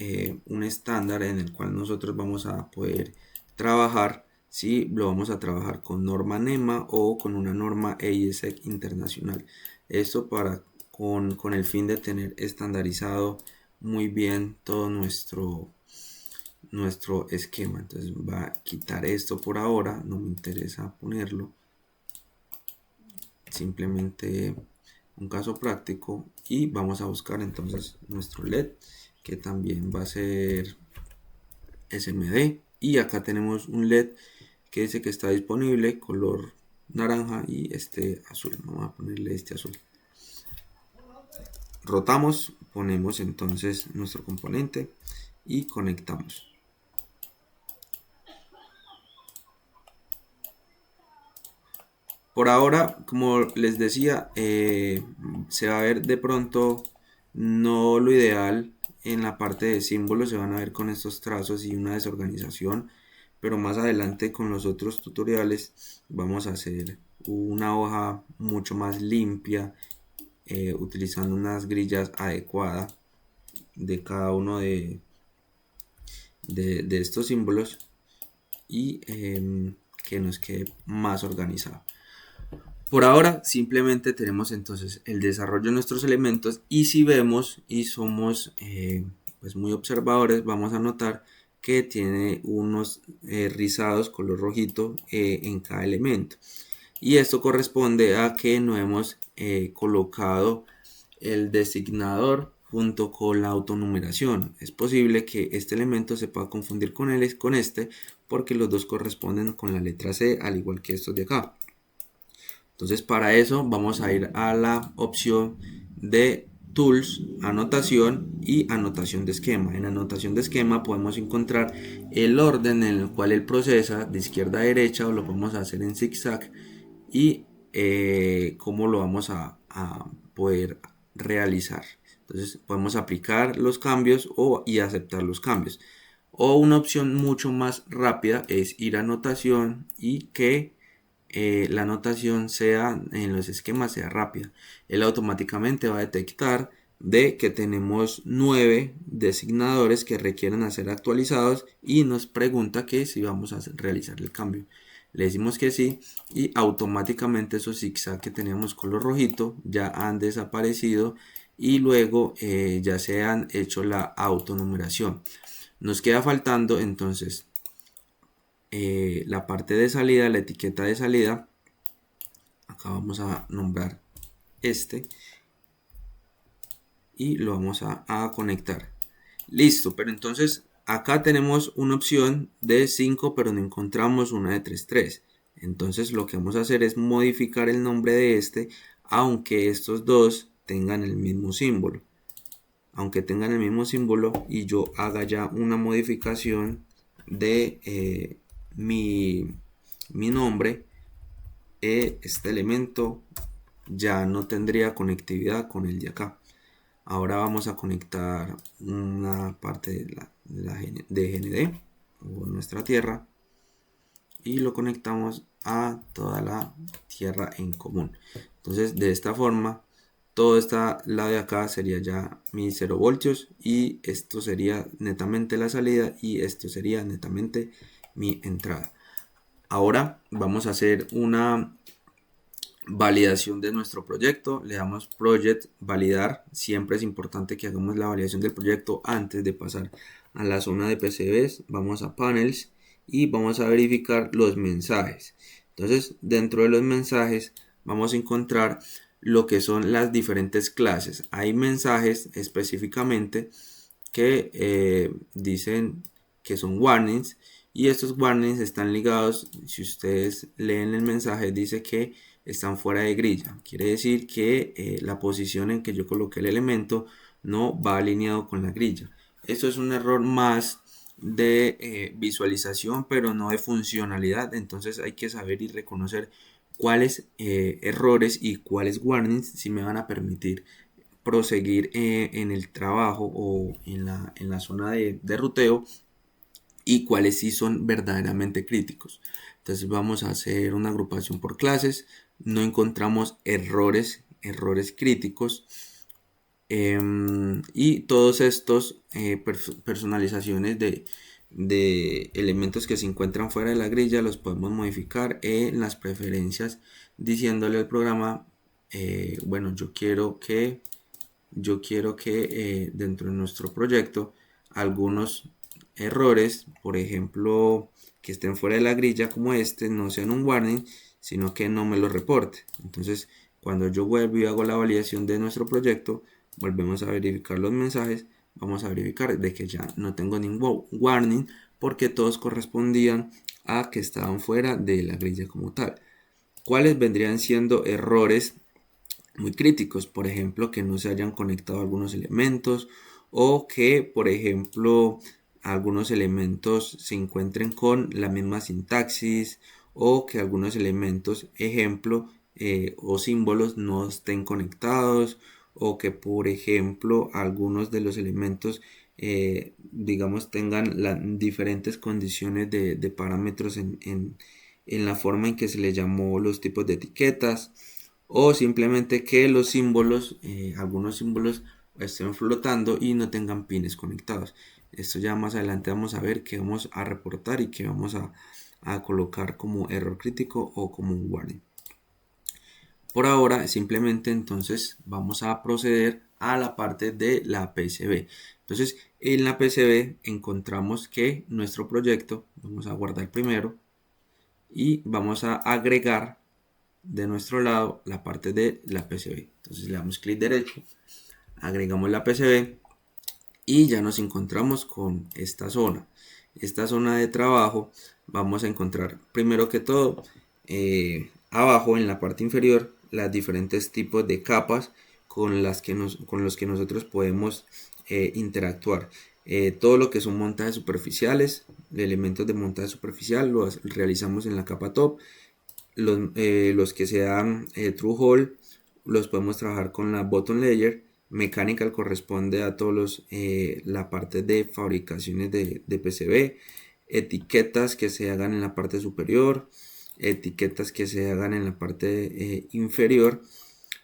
[SPEAKER 1] un estándar en el cual nosotros vamos a poder trabajar, si lo vamos a trabajar con norma NEMA o con una norma EISEC internacional. Esto con el fin de tener estandarizado muy bien todo nuestro esquema. Entonces va a quitar esto por ahora, no me interesa ponerlo, simplemente un caso práctico, y vamos a buscar entonces nuestro LED, que también va a ser SMD, y acá tenemos un LED que dice que está disponible color naranja y este azul. Vamos a ponerle este azul. Rotamos, ponemos entonces nuestro componente y conectamos. Por ahora, como les decía, se va a ver de pronto no lo ideal en la parte de símbolos, se van a ver con estos trazos y una desorganización, pero más adelante con los otros tutoriales vamos a hacer una hoja mucho más limpia, utilizando unas grillas adecuadas de cada uno de estos símbolos, y que nos quede más organizado. Por ahora simplemente tenemos entonces el desarrollo de nuestros elementos, y si vemos y somos pues muy observadores, vamos a notar que tiene unos rizados color rojito en cada elemento, y esto corresponde a que no hemos colocado el designador junto con la autonumeración. Es posible que este elemento se pueda confundir con este, porque los dos corresponden con la letra C, al igual que estos de acá. Entonces para eso vamos a ir a la opción de Tools, Anotación y Anotación de esquema. En Anotación de esquema podemos encontrar el orden en el cual él procesa de izquierda a derecha, o lo podemos hacer en zigzag, y cómo lo vamos a poder realizar. Entonces podemos aplicar los cambios y aceptar los cambios. O una opción mucho más rápida es ir a Anotación y que la anotación sea en los esquemas sea rápida. Él automáticamente va a detectar de que tenemos 9 designadores que requieren ser actualizados, y nos pregunta que si vamos a realizar el cambio. Le decimos que sí, y automáticamente esos zigzag que teníamos color rojito ya han desaparecido, y luego ya se han hecho la autonumeración. Nos queda faltando entonces la parte de salida, la etiqueta de salida. Acá vamos a nombrar este y lo vamos a conectar. Listo, pero entonces acá tenemos una opción de 5, pero no encontramos una de 3.3. Entonces lo que vamos a hacer es modificar el nombre de este, aunque estos dos tengan el mismo símbolo. Aunque tengan el mismo símbolo y yo haga ya una modificación de mi nombre, este elemento ya no tendría conectividad con el de acá. Ahora vamos a conectar una parte de GND o nuestra tierra, y lo conectamos a toda la tierra en común. Entonces de esta forma todo esta lado de acá sería ya mi 0 voltios y esto sería netamente la salida y esto sería netamente mi entrada. Ahora vamos a hacer una validación de nuestro proyecto. Le damos project, validar. Siempre es importante que hagamos la validación del proyecto antes de pasar a la zona de PCBs. Vamos a panels y vamos a verificar los mensajes. Entonces, dentro de los mensajes vamos a encontrar lo que son las diferentes clases. Hay mensajes específicamente que dicen que son warnings, y estos warnings están ligados, si ustedes leen el mensaje, dice que están fuera de grilla. Quiere decir que la posición en que yo coloqué el elemento no va alineado con la grilla. Esto es un error más de visualización, pero no de funcionalidad. Entonces hay que saber y reconocer cuáles errores y cuáles warnings si me van a permitir proseguir en el trabajo o en la zona de ruteo, y cuáles sí son verdaderamente críticos. Entonces vamos a hacer una agrupación por clases. No encontramos errores críticos, y todos estos personalizaciones de elementos que se encuentran fuera de la grilla los podemos modificar en las preferencias, diciéndole al programa, bueno, yo quiero que dentro de nuestro proyecto algunos errores, por ejemplo, que estén fuera de la grilla como este, no sean un warning, sino que no me lo reporte. Entonces, cuando yo vuelvo y hago la validación de nuestro proyecto, volvemos a verificar los mensajes, vamos a verificar de que ya no tengo ningún warning, porque todos correspondían a que estaban fuera de la grilla como tal. ¿Cuáles vendrían siendo errores muy críticos? Por ejemplo, que no se hayan conectado algunos elementos, o que, por ejemplo, algunos elementos se encuentren con la misma sintaxis, o que algunos elementos, ejemplo, o símbolos no estén conectados, o que, por ejemplo, algunos de los elementos digamos tengan diferentes condiciones de parámetros en la forma en que se le llamó los tipos de etiquetas, o simplemente que los símbolos, algunos símbolos estén flotando y no tengan pines conectados. Esto ya más adelante vamos a ver que vamos a reportar y que vamos a colocar como error crítico o como un warning. Por ahora simplemente entonces vamos a proceder a la parte de la PCB. Entonces en la PCB encontramos que nuestro proyecto, vamos a guardar primero y vamos a agregar de nuestro lado la parte de la PCB. Entonces le damos clic derecho, agregamos la PCB y ya nos encontramos con esta zona. Esta zona de trabajo vamos a encontrar primero que todo abajo en la parte inferior las diferentes tipos de capas con los que nosotros podemos interactuar. Todo lo que son montajes superficiales, elementos de montaje superficial los realizamos en la capa top. Los que sean true hole los podemos trabajar con la bottom layer. Mechanical corresponde a todos la parte de fabricaciones de PCB. Etiquetas que se hagan en la parte superior, etiquetas que se hagan en la parte inferior,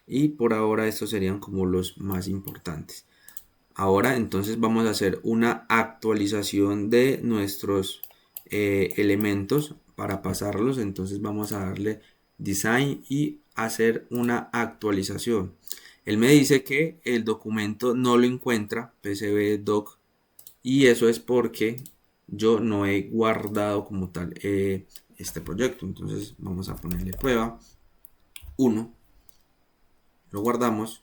[SPEAKER 1] y por ahora estos serían como los más importantes. Ahora entonces vamos a hacer una actualización de nuestros elementos para pasarlos. Entonces vamos a darle design y hacer una actualización. Él me dice que el documento no lo encuentra, PCB doc, y eso es porque yo no he guardado como tal este proyecto. Entonces vamos a ponerle prueba 1, lo guardamos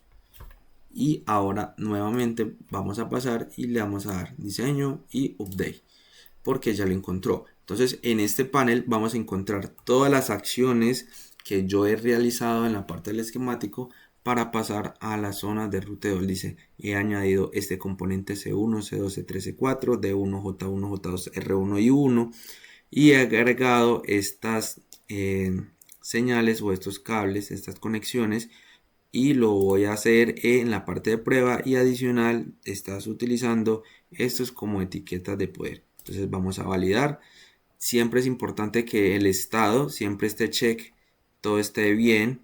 [SPEAKER 1] y ahora nuevamente vamos a pasar y le vamos a dar diseño y update porque ya lo encontró. Entonces en este panel vamos a encontrar todas las acciones que yo he realizado en la parte del esquemático para pasar a la zona de ruteo. Él dice: he añadido este componente C1, C2, C3, C4, D1, J1, J2, R1 y 1, y he agregado estas señales o estos cables, estas conexiones, y lo voy a hacer en la parte de prueba, y adicional estás utilizando estos como etiquetas de poder. Entonces vamos a validar. Siempre es importante que el estado siempre esté check, todo esté bien,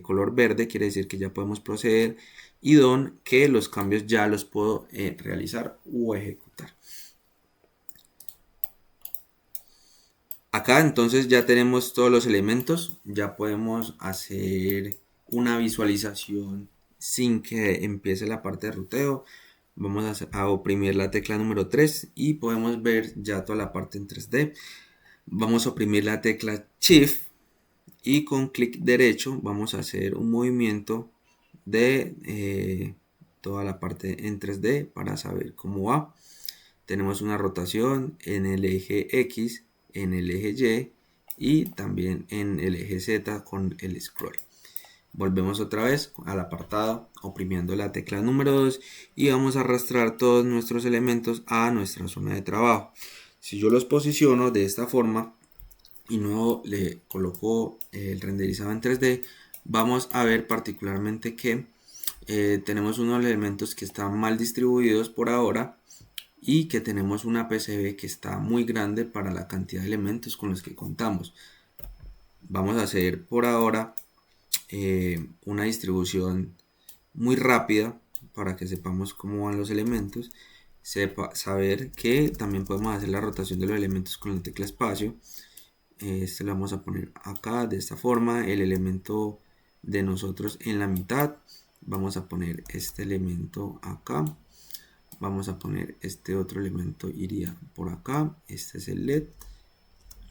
[SPEAKER 1] color verde, quiere decir que ya podemos proceder, y done, que los cambios ya los puedo realizar o ejecutar. Acá entonces ya tenemos todos los elementos, ya podemos hacer una visualización sin que empiece la parte de ruteo. Vamos a oprimir la tecla número 3 y podemos ver ya toda la parte en 3D. Vamos a oprimir la tecla Shift y con clic derecho vamos a hacer un movimiento de toda la parte en 3D para saber cómo va. Tenemos una rotación en el eje X, en el eje Y y también en el eje Z con el scroll. Volvemos otra vez al apartado oprimiendo la tecla número 2 y vamos a arrastrar todos nuestros elementos a nuestra zona de trabajo. Si yo los posiciono de esta forma y no le coloco el renderizado en 3D, vamos a ver particularmente que tenemos unos elementos que están mal distribuidos por ahora y que tenemos una PCB que está muy grande para la cantidad de elementos con los que contamos. Vamos a hacer por ahora una distribución muy rápida para que sepamos cómo van los elementos. Saber que también podemos hacer la rotación de los elementos con la tecla espacio. Este lo vamos a poner acá de esta forma, el elemento de nosotros en la mitad. Vamos a poner este elemento acá, vamos a poner este otro elemento, iría por acá, este es el LED,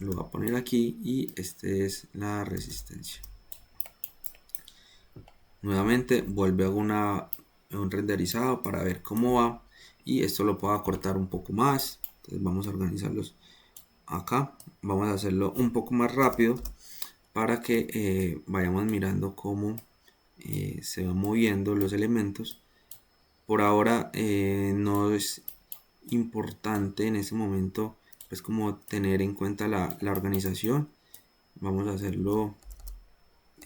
[SPEAKER 1] lo voy a poner aquí y este es la resistencia. Nuevamente vuelve a un renderizado para ver cómo va, y esto lo puedo acortar un poco más. Entonces vamos a organizarlos acá, vamos a hacerlo un poco más rápido para que vayamos mirando cómo se van moviendo los elementos. Por ahora no es importante en este momento pues como tener en cuenta la organización. Vamos a hacerlo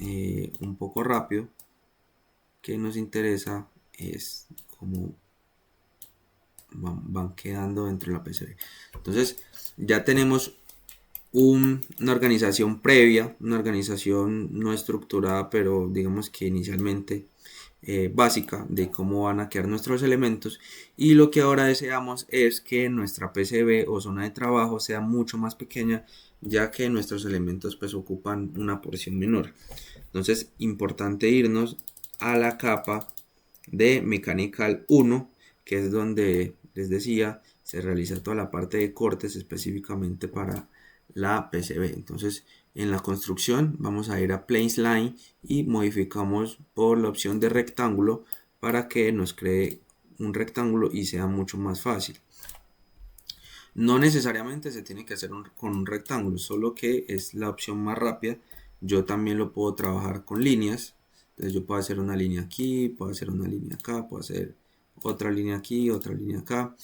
[SPEAKER 1] un poco rápido. Que nos interesa es cómo van quedando dentro de la PCB. Entonces ya tenemos una organización previa, una organización no estructurada, pero digamos que inicialmente básica de cómo van a quedar nuestros elementos, y lo que ahora deseamos es que nuestra PCB o zona de trabajo sea mucho más pequeña, ya que nuestros elementos pues ocupan una porción menor. Entonces importante irnos a la capa de Mechanical 1, que es donde les decía se realiza toda la parte de cortes específicamente para la PCB. Entonces en la construcción vamos a ir a Planes Line y modificamos por la opción de rectángulo para que nos cree un rectángulo y sea mucho más fácil. No necesariamente se tiene que hacer con un rectángulo, solo que es la opción más rápida. Yo también lo puedo trabajar con líneas. Entonces yo puedo hacer una línea aquí, puedo hacer una línea acá, puedo hacer otra línea aquí, otra línea acá,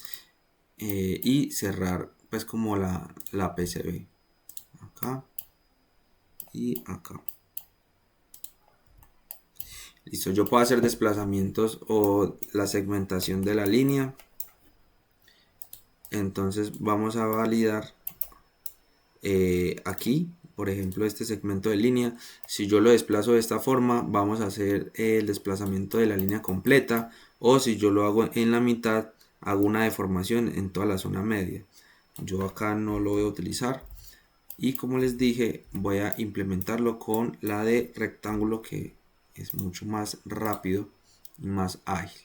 [SPEAKER 1] y cerrar pues como la PCB acá y acá. Listo, yo puedo hacer desplazamientos o la segmentación de la línea. Entonces vamos a validar aquí, por ejemplo, este segmento de línea. Si yo lo desplazo de esta forma, vamos a hacer el desplazamiento de la línea completa, o si yo lo hago en la mitad, hago una deformación en toda la zona media. Yo acá no lo voy a utilizar, y como les dije, voy a implementarlo con la de rectángulo, que es mucho más rápido y más ágil.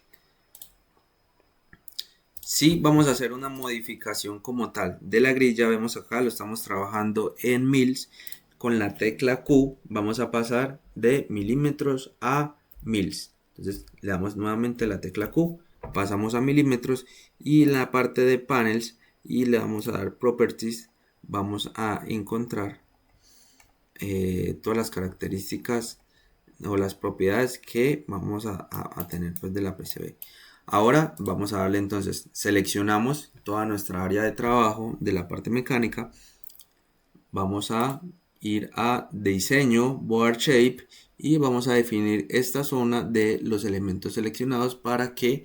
[SPEAKER 1] Si vamos a hacer una modificación como tal de la grilla, vemos acá, lo estamos trabajando en mils. Con la tecla Q vamos a pasar de milímetros a mils. Entonces le damos nuevamente la tecla Q, pasamos a milímetros, y en la parte de panels y le vamos a dar properties, vamos a encontrar todas las características o las propiedades que vamos a tener pues de la PCB. Ahora vamos a darle, entonces seleccionamos toda nuestra área de trabajo de la parte mecánica, vamos a ir a diseño, board shape, y vamos a definir esta zona de los elementos seleccionados para que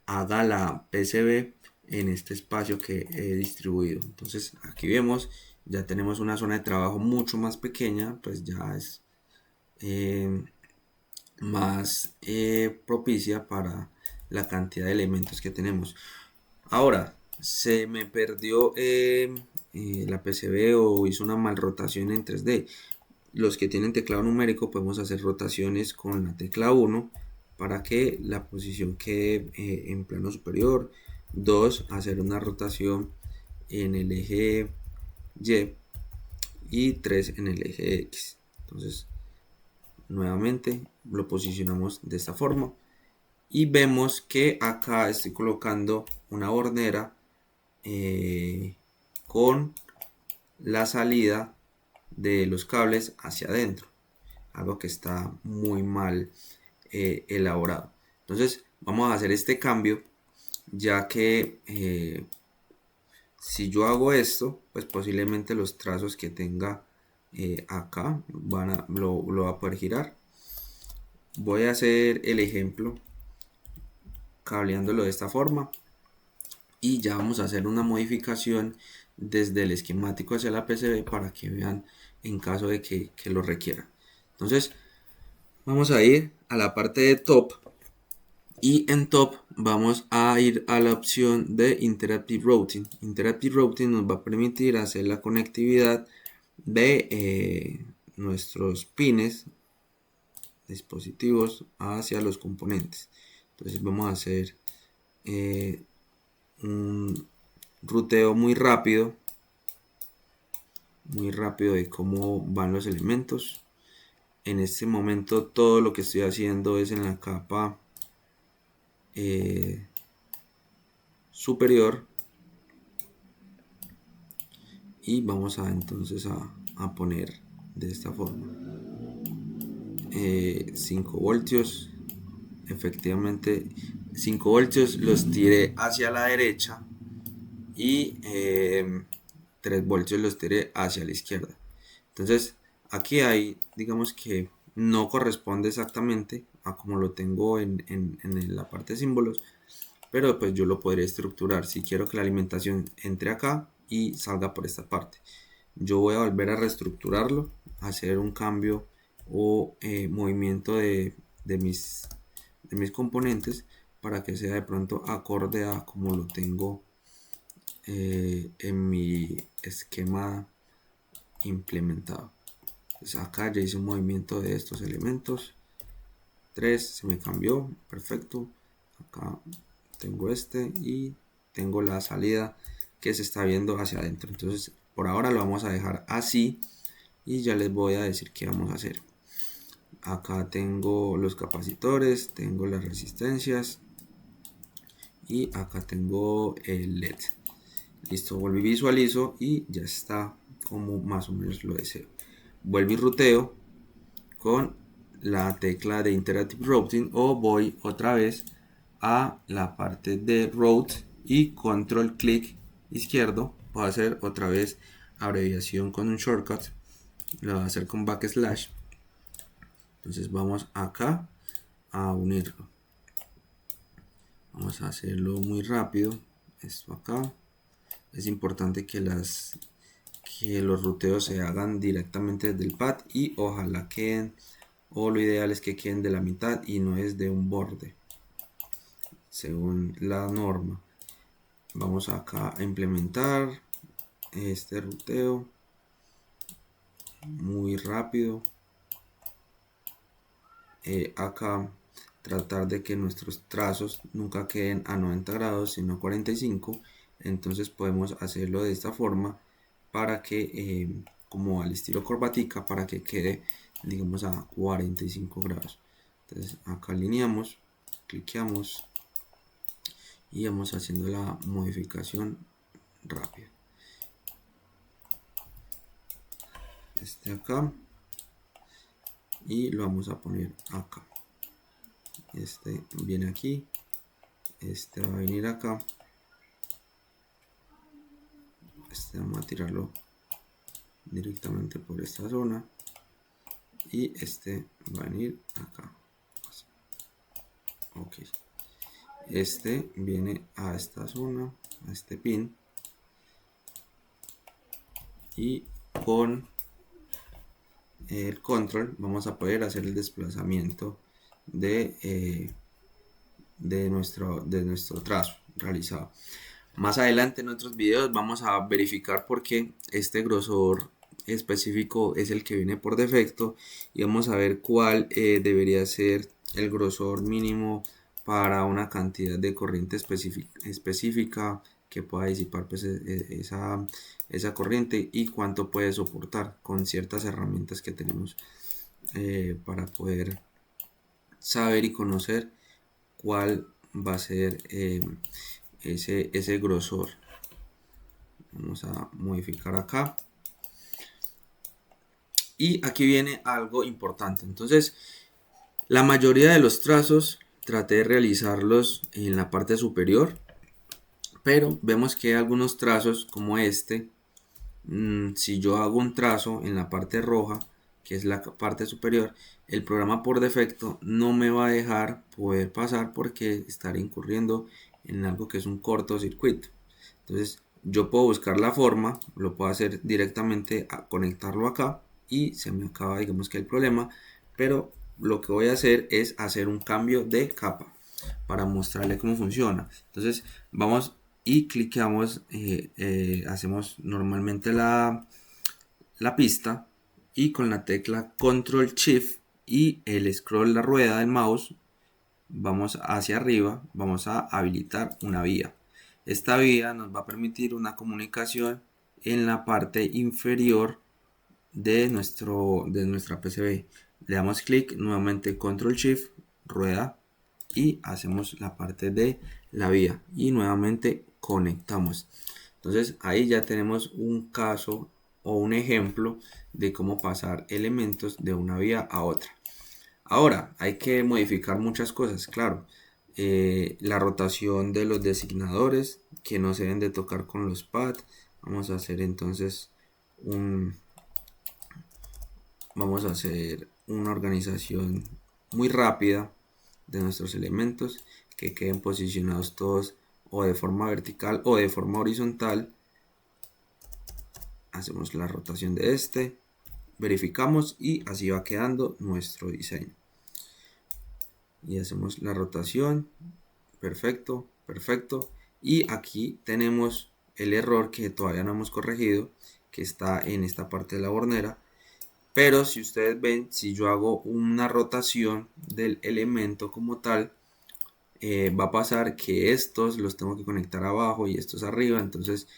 [SPEAKER 1] haga la PCB en este espacio que he distribuido. Entonces aquí vemos, ya tenemos una zona de trabajo mucho más pequeña, pues ya es más propicia para la cantidad de elementos que tenemos. Ahora, se me perdió la PCB o hizo una mal rotación en 3D. Los que tienen teclado numérico podemos hacer rotaciones con la tecla 1 para que la posición quede en plano superior. 2, hacer una rotación en el eje Y y 3 en el eje X. Entonces, nuevamente lo posicionamos de esta forma y vemos que acá estoy colocando una hornera con la salida de los cables hacia adentro, algo que está muy mal elaborado. Entonces vamos a hacer este cambio, ya que si yo hago esto, pues posiblemente los trazos que tenga acá lo va a poder girar. Voy a hacer el ejemplo cableándolo de esta forma y ya vamos a hacer una modificación desde el esquemático hacia la PCB para que vean en caso de que lo requieran. Entonces vamos a ir a la parte de top y en top vamos a ir a la opción de Interactive Routing. Interactive Routing nos va a permitir hacer la conectividad de nuestros pines dispositivos hacia los componentes. Entonces vamos a hacer un ruteo muy rápido de cómo van los elementos. En este momento todo lo que estoy haciendo es en la capa superior y vamos a entonces a poner de esta forma 5 voltios. Efectivamente 5 voltios los tiré hacia la derecha y 3 voltios los tiré hacia la izquierda. Entonces aquí hay, digamos que no corresponde exactamente a como lo tengo en la parte de símbolos, pero pues yo lo podría estructurar si quiero que la alimentación entre acá y salga por esta parte. Yo voy a volver a reestructurarlo, hacer un cambio o movimiento de mis componentes para que sea de pronto acorde a como lo tengo en mi esquema implementado. Entonces acá ya hice un movimiento de estos elementos. 3 se me cambió, perfecto. Acá tengo este y tengo la salida que se está viendo hacia adentro. Entonces por ahora lo vamos a dejar así y ya les voy a decir qué vamos a hacer. Acá tengo los capacitores, tengo las resistencias y acá tengo el LED. Listo, vuelvo y visualizo y ya está como más o menos lo deseo. Vuelvo y ruteo con la tecla de Interactive Routing o voy otra vez a la parte de Route y control clic izquierdo. Voy a hacer otra vez abreviación con un shortcut, lo voy a hacer con backslash. Entonces vamos acá a unirlo, vamos a hacerlo muy rápido. Esto acá es importante que los ruteos se hagan directamente desde el pad y ojalá queden, o lo ideal es que queden de la mitad y no es de un borde según la norma. Vamos acá a implementar este ruteo muy rápido. Acá tratar de que nuestros trazos nunca queden a 90 grados sino a 45. Entonces podemos hacerlo de esta forma para que como al estilo corbatica, para que quede digamos a 45 grados. Entonces acá alineamos, cliqueamos y vamos haciendo la modificación rápida. Este acá y lo vamos a poner acá. Este viene aquí, este va a venir acá, este vamos a tirarlo directamente por esta zona y este va a venir acá. Ok, este viene a esta zona, a este pin, y con el control vamos a poder hacer el desplazamiento de nuestro trazo realizado. Más adelante en otros videos vamos a verificar por qué este grosor específico es el que viene por defecto y vamos a ver cuál debería ser el grosor mínimo para una cantidad de corriente específica que pueda disipar pues, esa corriente y cuánto puede soportar con ciertas herramientas que tenemos para poder saber y conocer cuál va a ser ese grosor. Vamos a modificar acá y aquí viene algo importante. Entonces la mayoría de los trazos traté de realizarlos en la parte superior, pero vemos que hay algunos trazos como este. Si yo hago un trazo en la parte roja, que es la parte superior, el programa por defecto no me va a dejar poder pasar porque estaré incurriendo en algo que es un cortocircuito. Entonces yo puedo buscar la forma, lo puedo hacer directamente a conectarlo acá y se me acaba, digamos, que el problema, pero lo que voy a hacer es hacer un cambio de capa para mostrarle cómo funciona. Entonces vamos y cliqueamos, hacemos normalmente la pista y con la tecla Control Shift y el scroll, la rueda del mouse, vamos hacia arriba, vamos a habilitar una vía. Esta vía nos va a permitir una comunicación en la parte inferior de nuestra PCB. Le damos clic, nuevamente Control Shift, rueda y hacemos la parte de la vía y nuevamente conectamos. Entonces ahí ya tenemos un caso o un ejemplo de cómo pasar elementos de una vía a otra. Ahora hay que modificar muchas cosas, claro. La rotación de los designadores que no se deben de tocar con los pads. Vamos a hacer entonces vamos a hacer una organización muy rápida de nuestros elementos, que queden posicionados todos o de forma vertical o de forma horizontal. Hacemos la rotación de este, verificamos y así va quedando nuestro diseño. Y hacemos la rotación, perfecto, perfecto. Y aquí tenemos el error que todavía no hemos corregido, que está en esta parte de la bornera. Pero si ustedes ven, si yo hago una rotación del elemento como tal, va a pasar que estos los tengo que conectar abajo y estos arriba, entonces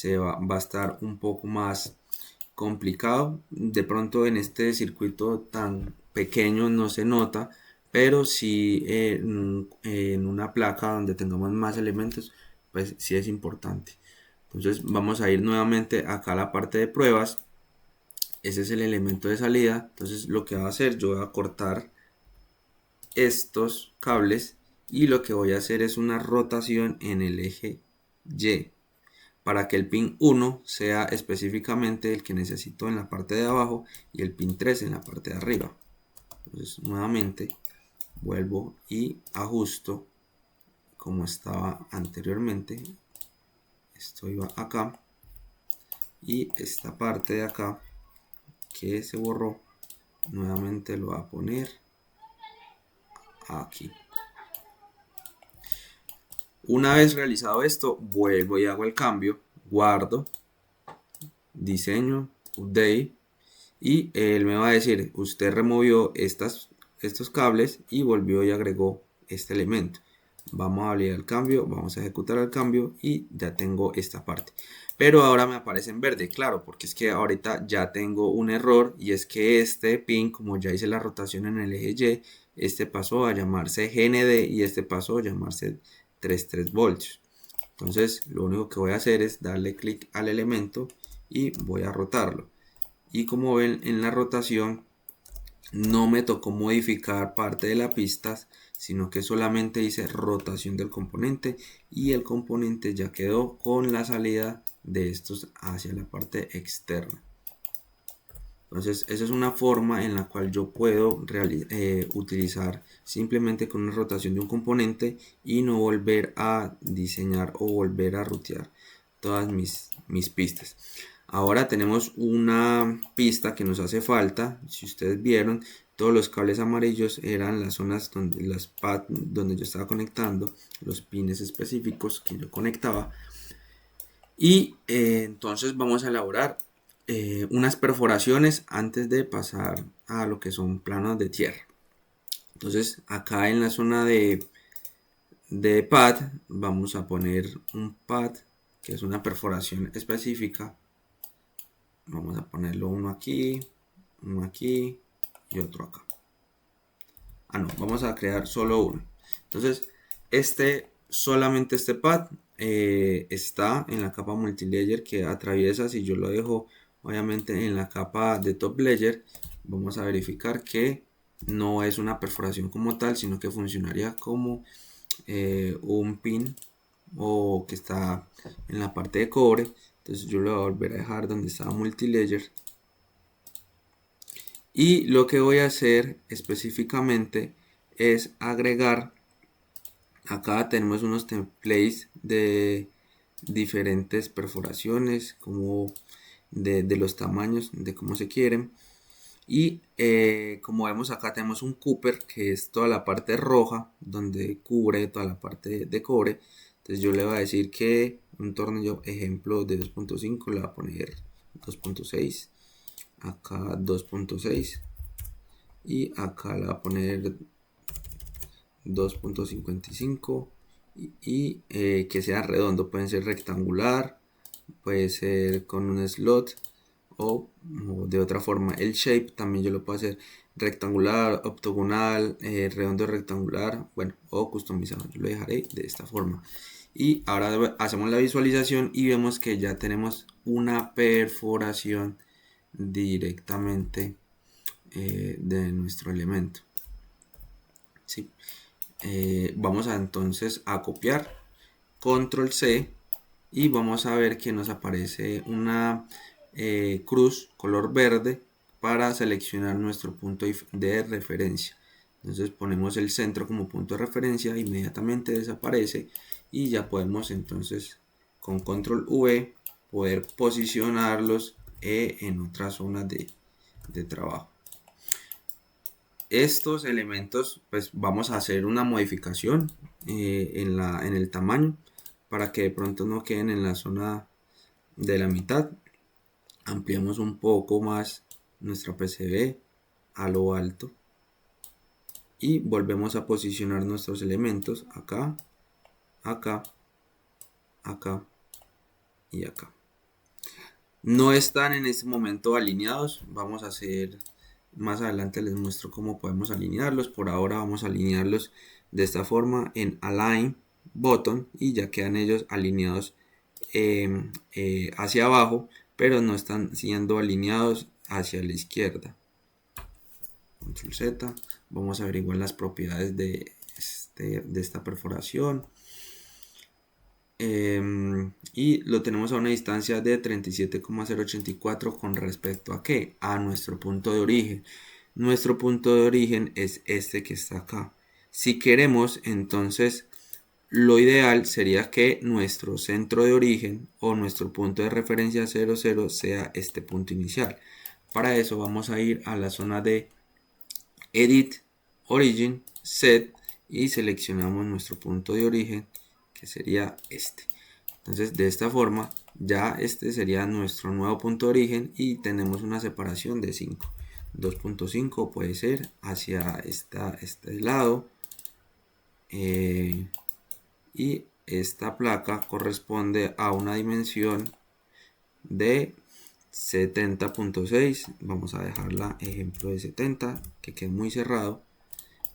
[SPEAKER 1] va a estar un poco más complicado. De pronto en este circuito tan pequeño no se nota, pero si en una placa donde tengamos más elementos, pues sí es importante. Entonces vamos a ir nuevamente acá a la parte de pruebas. Ese es el elemento de salida. Entonces lo que voy a hacer, yo voy a cortar estos cables y lo que voy a hacer es una rotación en el eje Y para que el pin 1 sea específicamente el que necesito en la parte de abajo y el pin 3 en la parte de arriba. Entonces nuevamente vuelvo y ajusto como estaba anteriormente. Esto iba acá y esta parte de acá que se borró nuevamente lo voy a poner aquí. Una vez realizado esto, vuelvo y hago el cambio, guardo, diseño, update, y él me va a decir, usted removió estos cables y volvió y agregó este elemento. Vamos a validar el cambio, vamos a ejecutar el cambio y ya tengo esta parte. Pero ahora me aparece en verde, claro, porque es que ahorita ya tengo un error y es que este pin, como ya hice la rotación en el eje Y, este pasó a llamarse GND y este pasó a llamarse 33 voltios. Entonces lo único que voy a hacer es darle clic al elemento y voy a rotarlo. Y como ven en la rotación no me tocó modificar parte de la pista, sino que solamente hice rotación del componente y el componente ya quedó con la salida de estos hacia la parte externa. Entonces esa es una forma en la cual yo puedo utilizar simplemente con una rotación de un componente y no volver a diseñar o volver a rutear todas mis pistas. Ahora tenemos una pista que nos hace falta, si ustedes vieron, todos los cables amarillos eran las zonas donde las pads donde yo estaba conectando, los pines específicos que yo conectaba. Y entonces vamos a elaborar unas perforaciones antes de pasar a lo que son planos de tierra. Entonces acá en la zona de pad vamos a poner un pad que es una perforación específica. Vamos a ponerlo uno aquí y otro acá. No, vamos a crear solo uno. Entonces solamente este pad está en la capa multilayer que atraviesa. Si yo lo dejo obviamente en la capa de top layer, vamos a verificar que no es una perforación como tal, sino que funcionaría como un pin o que está en la parte de cobre. Entonces yo lo voy a volver a dejar donde estaba multilayer. Y lo que voy a hacer específicamente es agregar, acá tenemos unos templates de diferentes perforaciones, como de los tamaños, de cómo se quieren. Y como vemos acá tenemos un Cooper, que es toda la parte roja, donde cubre toda la parte de cobre. Entonces yo le voy a decir que un tornillo ejemplo de 2.5 le voy a poner 2.6, acá 2.6 y acá le voy a poner 2.55 y que sea redondo. Pueden ser rectangular, puede ser con un slot o de otra forma. El shape también yo lo puedo hacer rectangular, octogonal, redondo rectangular, bueno, o customizado. Yo lo dejaré de esta forma. Y ahora hacemos la visualización y vemos que ya tenemos una perforación directamente de nuestro elemento. ¿Sí? Vamos entonces a copiar, control C, y vamos a ver que nos aparece una cruz color verde para seleccionar nuestro punto de referencia. Entonces ponemos el centro como punto de referencia, inmediatamente desaparece y ya podemos entonces con control V poder posicionarlos en otras zonas de trabajo. Estos elementos, pues vamos a hacer una modificación en el tamaño para que de pronto no queden en la zona de la mitad. Ampliamos un poco más nuestra PCB a lo alto y volvemos a posicionar nuestros elementos acá, acá, acá y acá. No están en este momento alineados. Vamos a hacer más adelante, les muestro cómo podemos alinearlos. Por ahora vamos a alinearlos de esta forma en Align Button y ya quedan ellos alineados hacia abajo, pero no están siendo alineados hacia la izquierda. Control Z. Vamos a averiguar las propiedades de esta perforación. Y lo tenemos a una distancia de 37,084 con respecto a ¿qué? A nuestro punto de origen. Nuestro punto de origen es este que está acá. Si queremos, entonces lo ideal sería que nuestro centro de origen o nuestro punto de referencia 00 sea este punto inicial. Para eso vamos a ir a la zona de Edit, Origin, Set y seleccionamos nuestro punto de origen, que sería este. Entonces de esta forma ya este sería nuestro nuevo punto de origen y tenemos una separación de 5. 2.5 puede ser hacia este lado y esta placa corresponde a una dimensión de 70.6. Vamos a dejarla ejemplo de 70, que quede muy cerrado,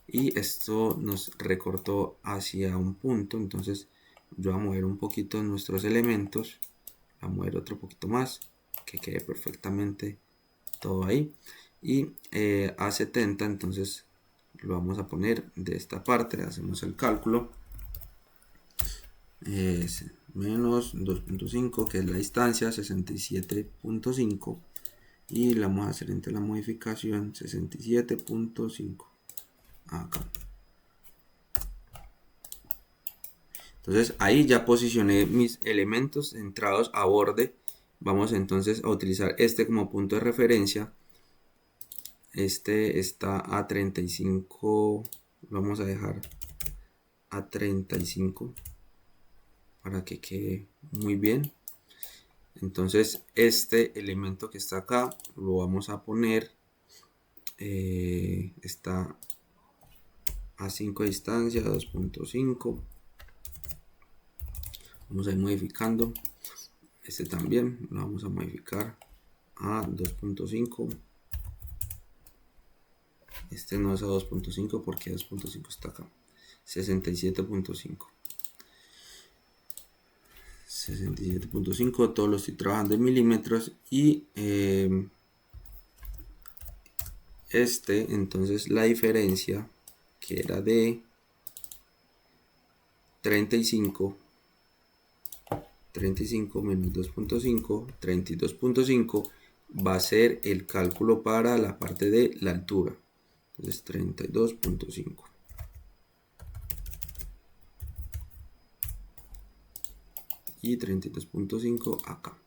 [SPEAKER 1] y esto nos recortó hacia un punto. Entonces yo voy a mover un poquito nuestros elementos, a mover otro poquito más, que quede perfectamente todo ahí, y a 70 entonces lo vamos a poner de esta parte. Hacemos el cálculo, menos 2.5, que es la distancia, 67.5, y le vamos a hacer entre la modificación 67.5 acá. Entonces ahí ya posicioné mis elementos centrados a borde. Vamos entonces a utilizar este como punto de referencia. este está a 35, lo vamos a dejar a 35 para que quede muy bien. Entonces este elemento que está acá lo vamos a poner, está a 5 de distancia, 2.5. Vamos a ir modificando. Este también lo vamos a modificar a 2.5. Este no es a 2.5 porque 2.5 está acá. 67.5. 67.5, todo lo estoy trabajando en milímetros. Y entonces la diferencia que era de 35 menos 2.5, 32.5 va a ser el cálculo para la parte de la altura. Entonces 32.5 y 32.5 acá.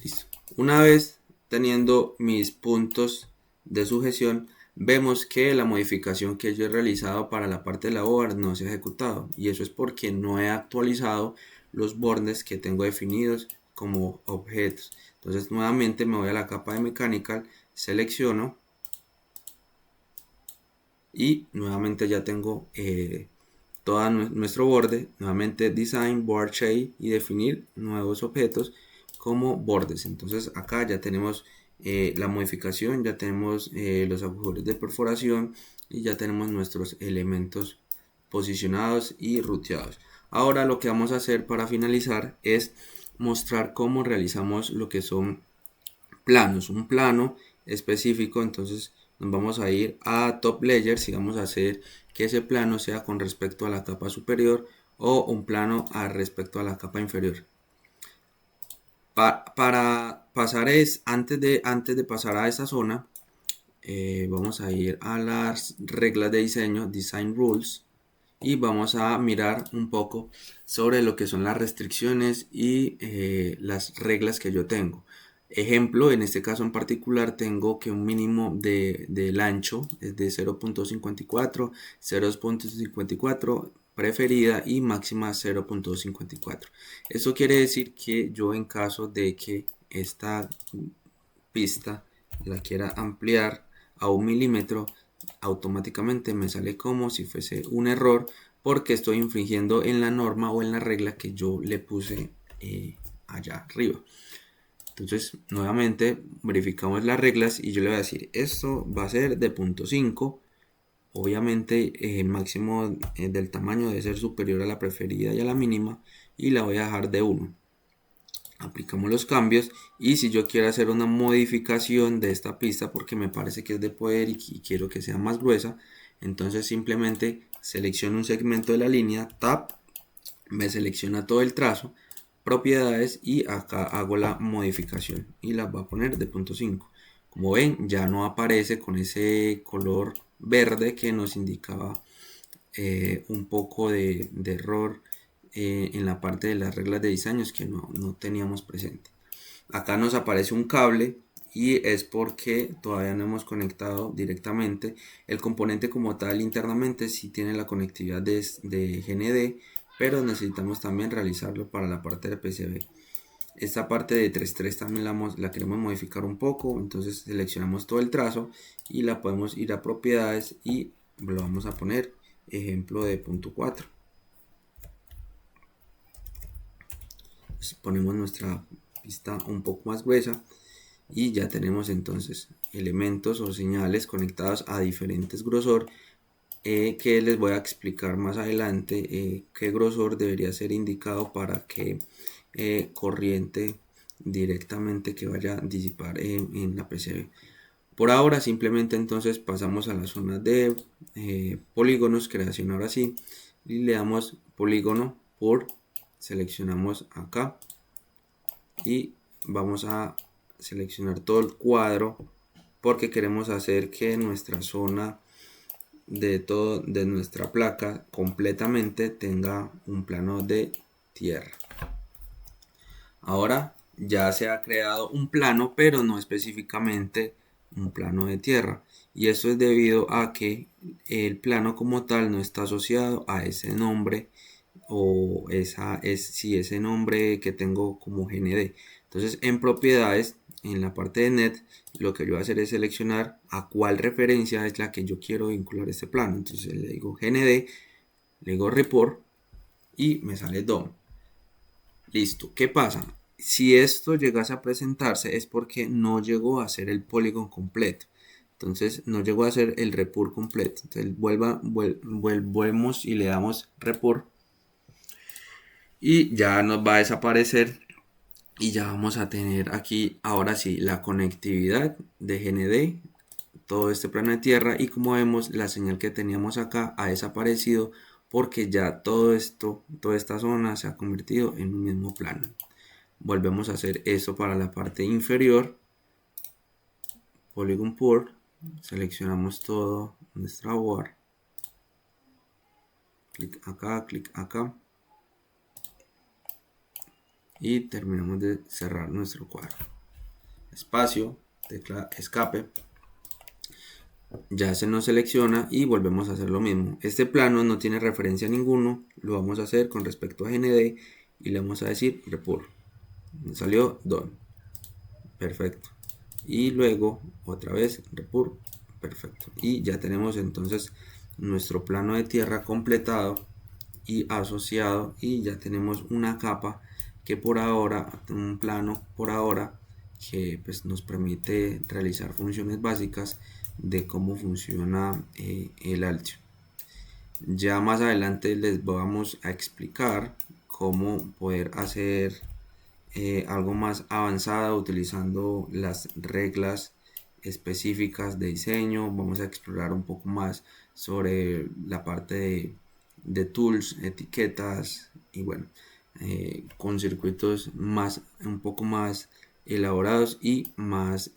[SPEAKER 1] Listo. Una vez teniendo mis puntos de sujeción, vemos que la modificación que yo he realizado para la parte de la board no se ha ejecutado, y eso es porque no he actualizado los bordes que tengo definidos como objetos. Entonces nuevamente me voy a la capa de Mechanical, selecciono y nuevamente ya tengo todo nuestro borde. Nuevamente Design, Board Shape y definir nuevos objetos como bordes. Entonces acá ya tenemos la modificación, ya tenemos los agujeros de perforación y ya tenemos nuestros elementos posicionados y ruteados. Ahora lo que vamos a hacer para finalizar es mostrar cómo realizamos lo que son planos, un plano específico. Entonces nos vamos a ir a Top Layers y vamos a hacer que ese plano sea con respecto a la capa superior o un plano respecto a la capa inferior. Para pasar antes de pasar a esta zona, vamos a ir a las reglas de diseño, Design Rules, y vamos a mirar un poco sobre lo que son las restricciones y las reglas que yo tengo. Ejemplo, en este caso en particular tengo que un mínimo del ancho es de 0.54, 0.54 preferida y máxima 0.54. Esto quiere decir que yo, en caso de que esta pista la quiera ampliar a 1 milímetro, automáticamente me sale como si fuese un error, porque estoy infringiendo en la norma o en la regla que yo le puse allá arriba. Entonces nuevamente verificamos las reglas y yo le voy a decir, esto va a ser de 0.5. obviamente el máximo del tamaño debe ser superior a la preferida y a la mínima, y la voy a dejar de 1. Aplicamos los cambios, y si yo quiero hacer una modificación de esta pista porque me parece que es de poder y quiero que sea más gruesa, entonces simplemente selecciono un segmento de la línea, Tab, me selecciona todo el trazo, propiedades, y acá hago la modificación y la voy a poner de 0.5. Como ven, ya no aparece con ese color verde que nos indicaba un poco de error en la parte de las reglas de diseños que no teníamos presente. Acá nos aparece un cable, y es porque todavía no hemos conectado directamente el componente como tal internamente. Si tiene la conectividad de GND, pero necesitamos también realizarlo para la parte de PCB. Esta parte de 3.3 también la queremos modificar un poco, entonces seleccionamos todo el trazo y la podemos ir a propiedades y lo vamos a poner ejemplo de 0.4. Ponemos nuestra pista un poco más gruesa y ya tenemos entonces elementos o señales conectados a diferentes grosor, que les voy a explicar más adelante qué grosor debería ser indicado para qué corriente directamente que vaya a disipar en la PCB. Por ahora simplemente entonces pasamos a la zona de polígonos, creación ahora sí, y le damos polígono por, seleccionamos acá y vamos a seleccionar todo el cuadro porque queremos hacer que nuestra zona de nuestra placa completamente tenga un plano de tierra. Ahora ya se ha creado un plano, pero no específicamente un plano de tierra. Y esto es debido a que el plano como tal no está asociado a ese nombre o ese nombre que tengo como GND. Entonces en propiedades, en la parte de net, lo que yo voy a hacer es seleccionar a cuál referencia es la que yo quiero vincular este plano. Entonces le digo GND, le digo report y me sale DOM. Listo. ¿Qué pasa? Si esto llegase a presentarse es porque no llegó a ser el polígono completo. Entonces no llegó a ser el report completo. Entonces volvemos y le damos report y ya nos va a desaparecer y ya vamos a tener aquí ahora sí la conectividad de GND, todo este plano de tierra, y como vemos la señal que teníamos acá ha desaparecido porque ya todo esto, toda esta zona se ha convertido en un mismo plano. Volvemos a hacer eso para la parte inferior, Polygon Port, seleccionamos todo nuestra board, clic acá y terminamos de cerrar nuestro cuadro. Espacio, tecla escape, ya se nos selecciona y volvemos a hacer lo mismo. Este plano no tiene referencia a ninguno, lo vamos a hacer con respecto a GND y le vamos a decir report. Me salió done, perfecto. Y luego otra vez report, perfecto. Y ya tenemos entonces nuestro plano de tierra completado y asociado, y ya tenemos una capa que por ahora, un plano por ahora que pues nos permite realizar funciones básicas de cómo funciona el Altium. Ya más adelante les vamos a explicar cómo poder hacer algo más avanzado utilizando las reglas específicas de diseño. Vamos a explorar un poco más sobre la parte de tools, etiquetas y bueno, con circuitos más, un poco más elaborados y más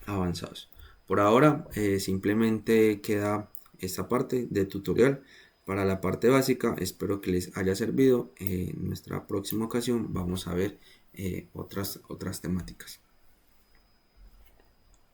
[SPEAKER 1] avanzados. Por ahora simplemente queda esta parte de tutorial para la parte básica. Espero que les haya servido. En nuestra próxima ocasión vamos a ver otras temáticas.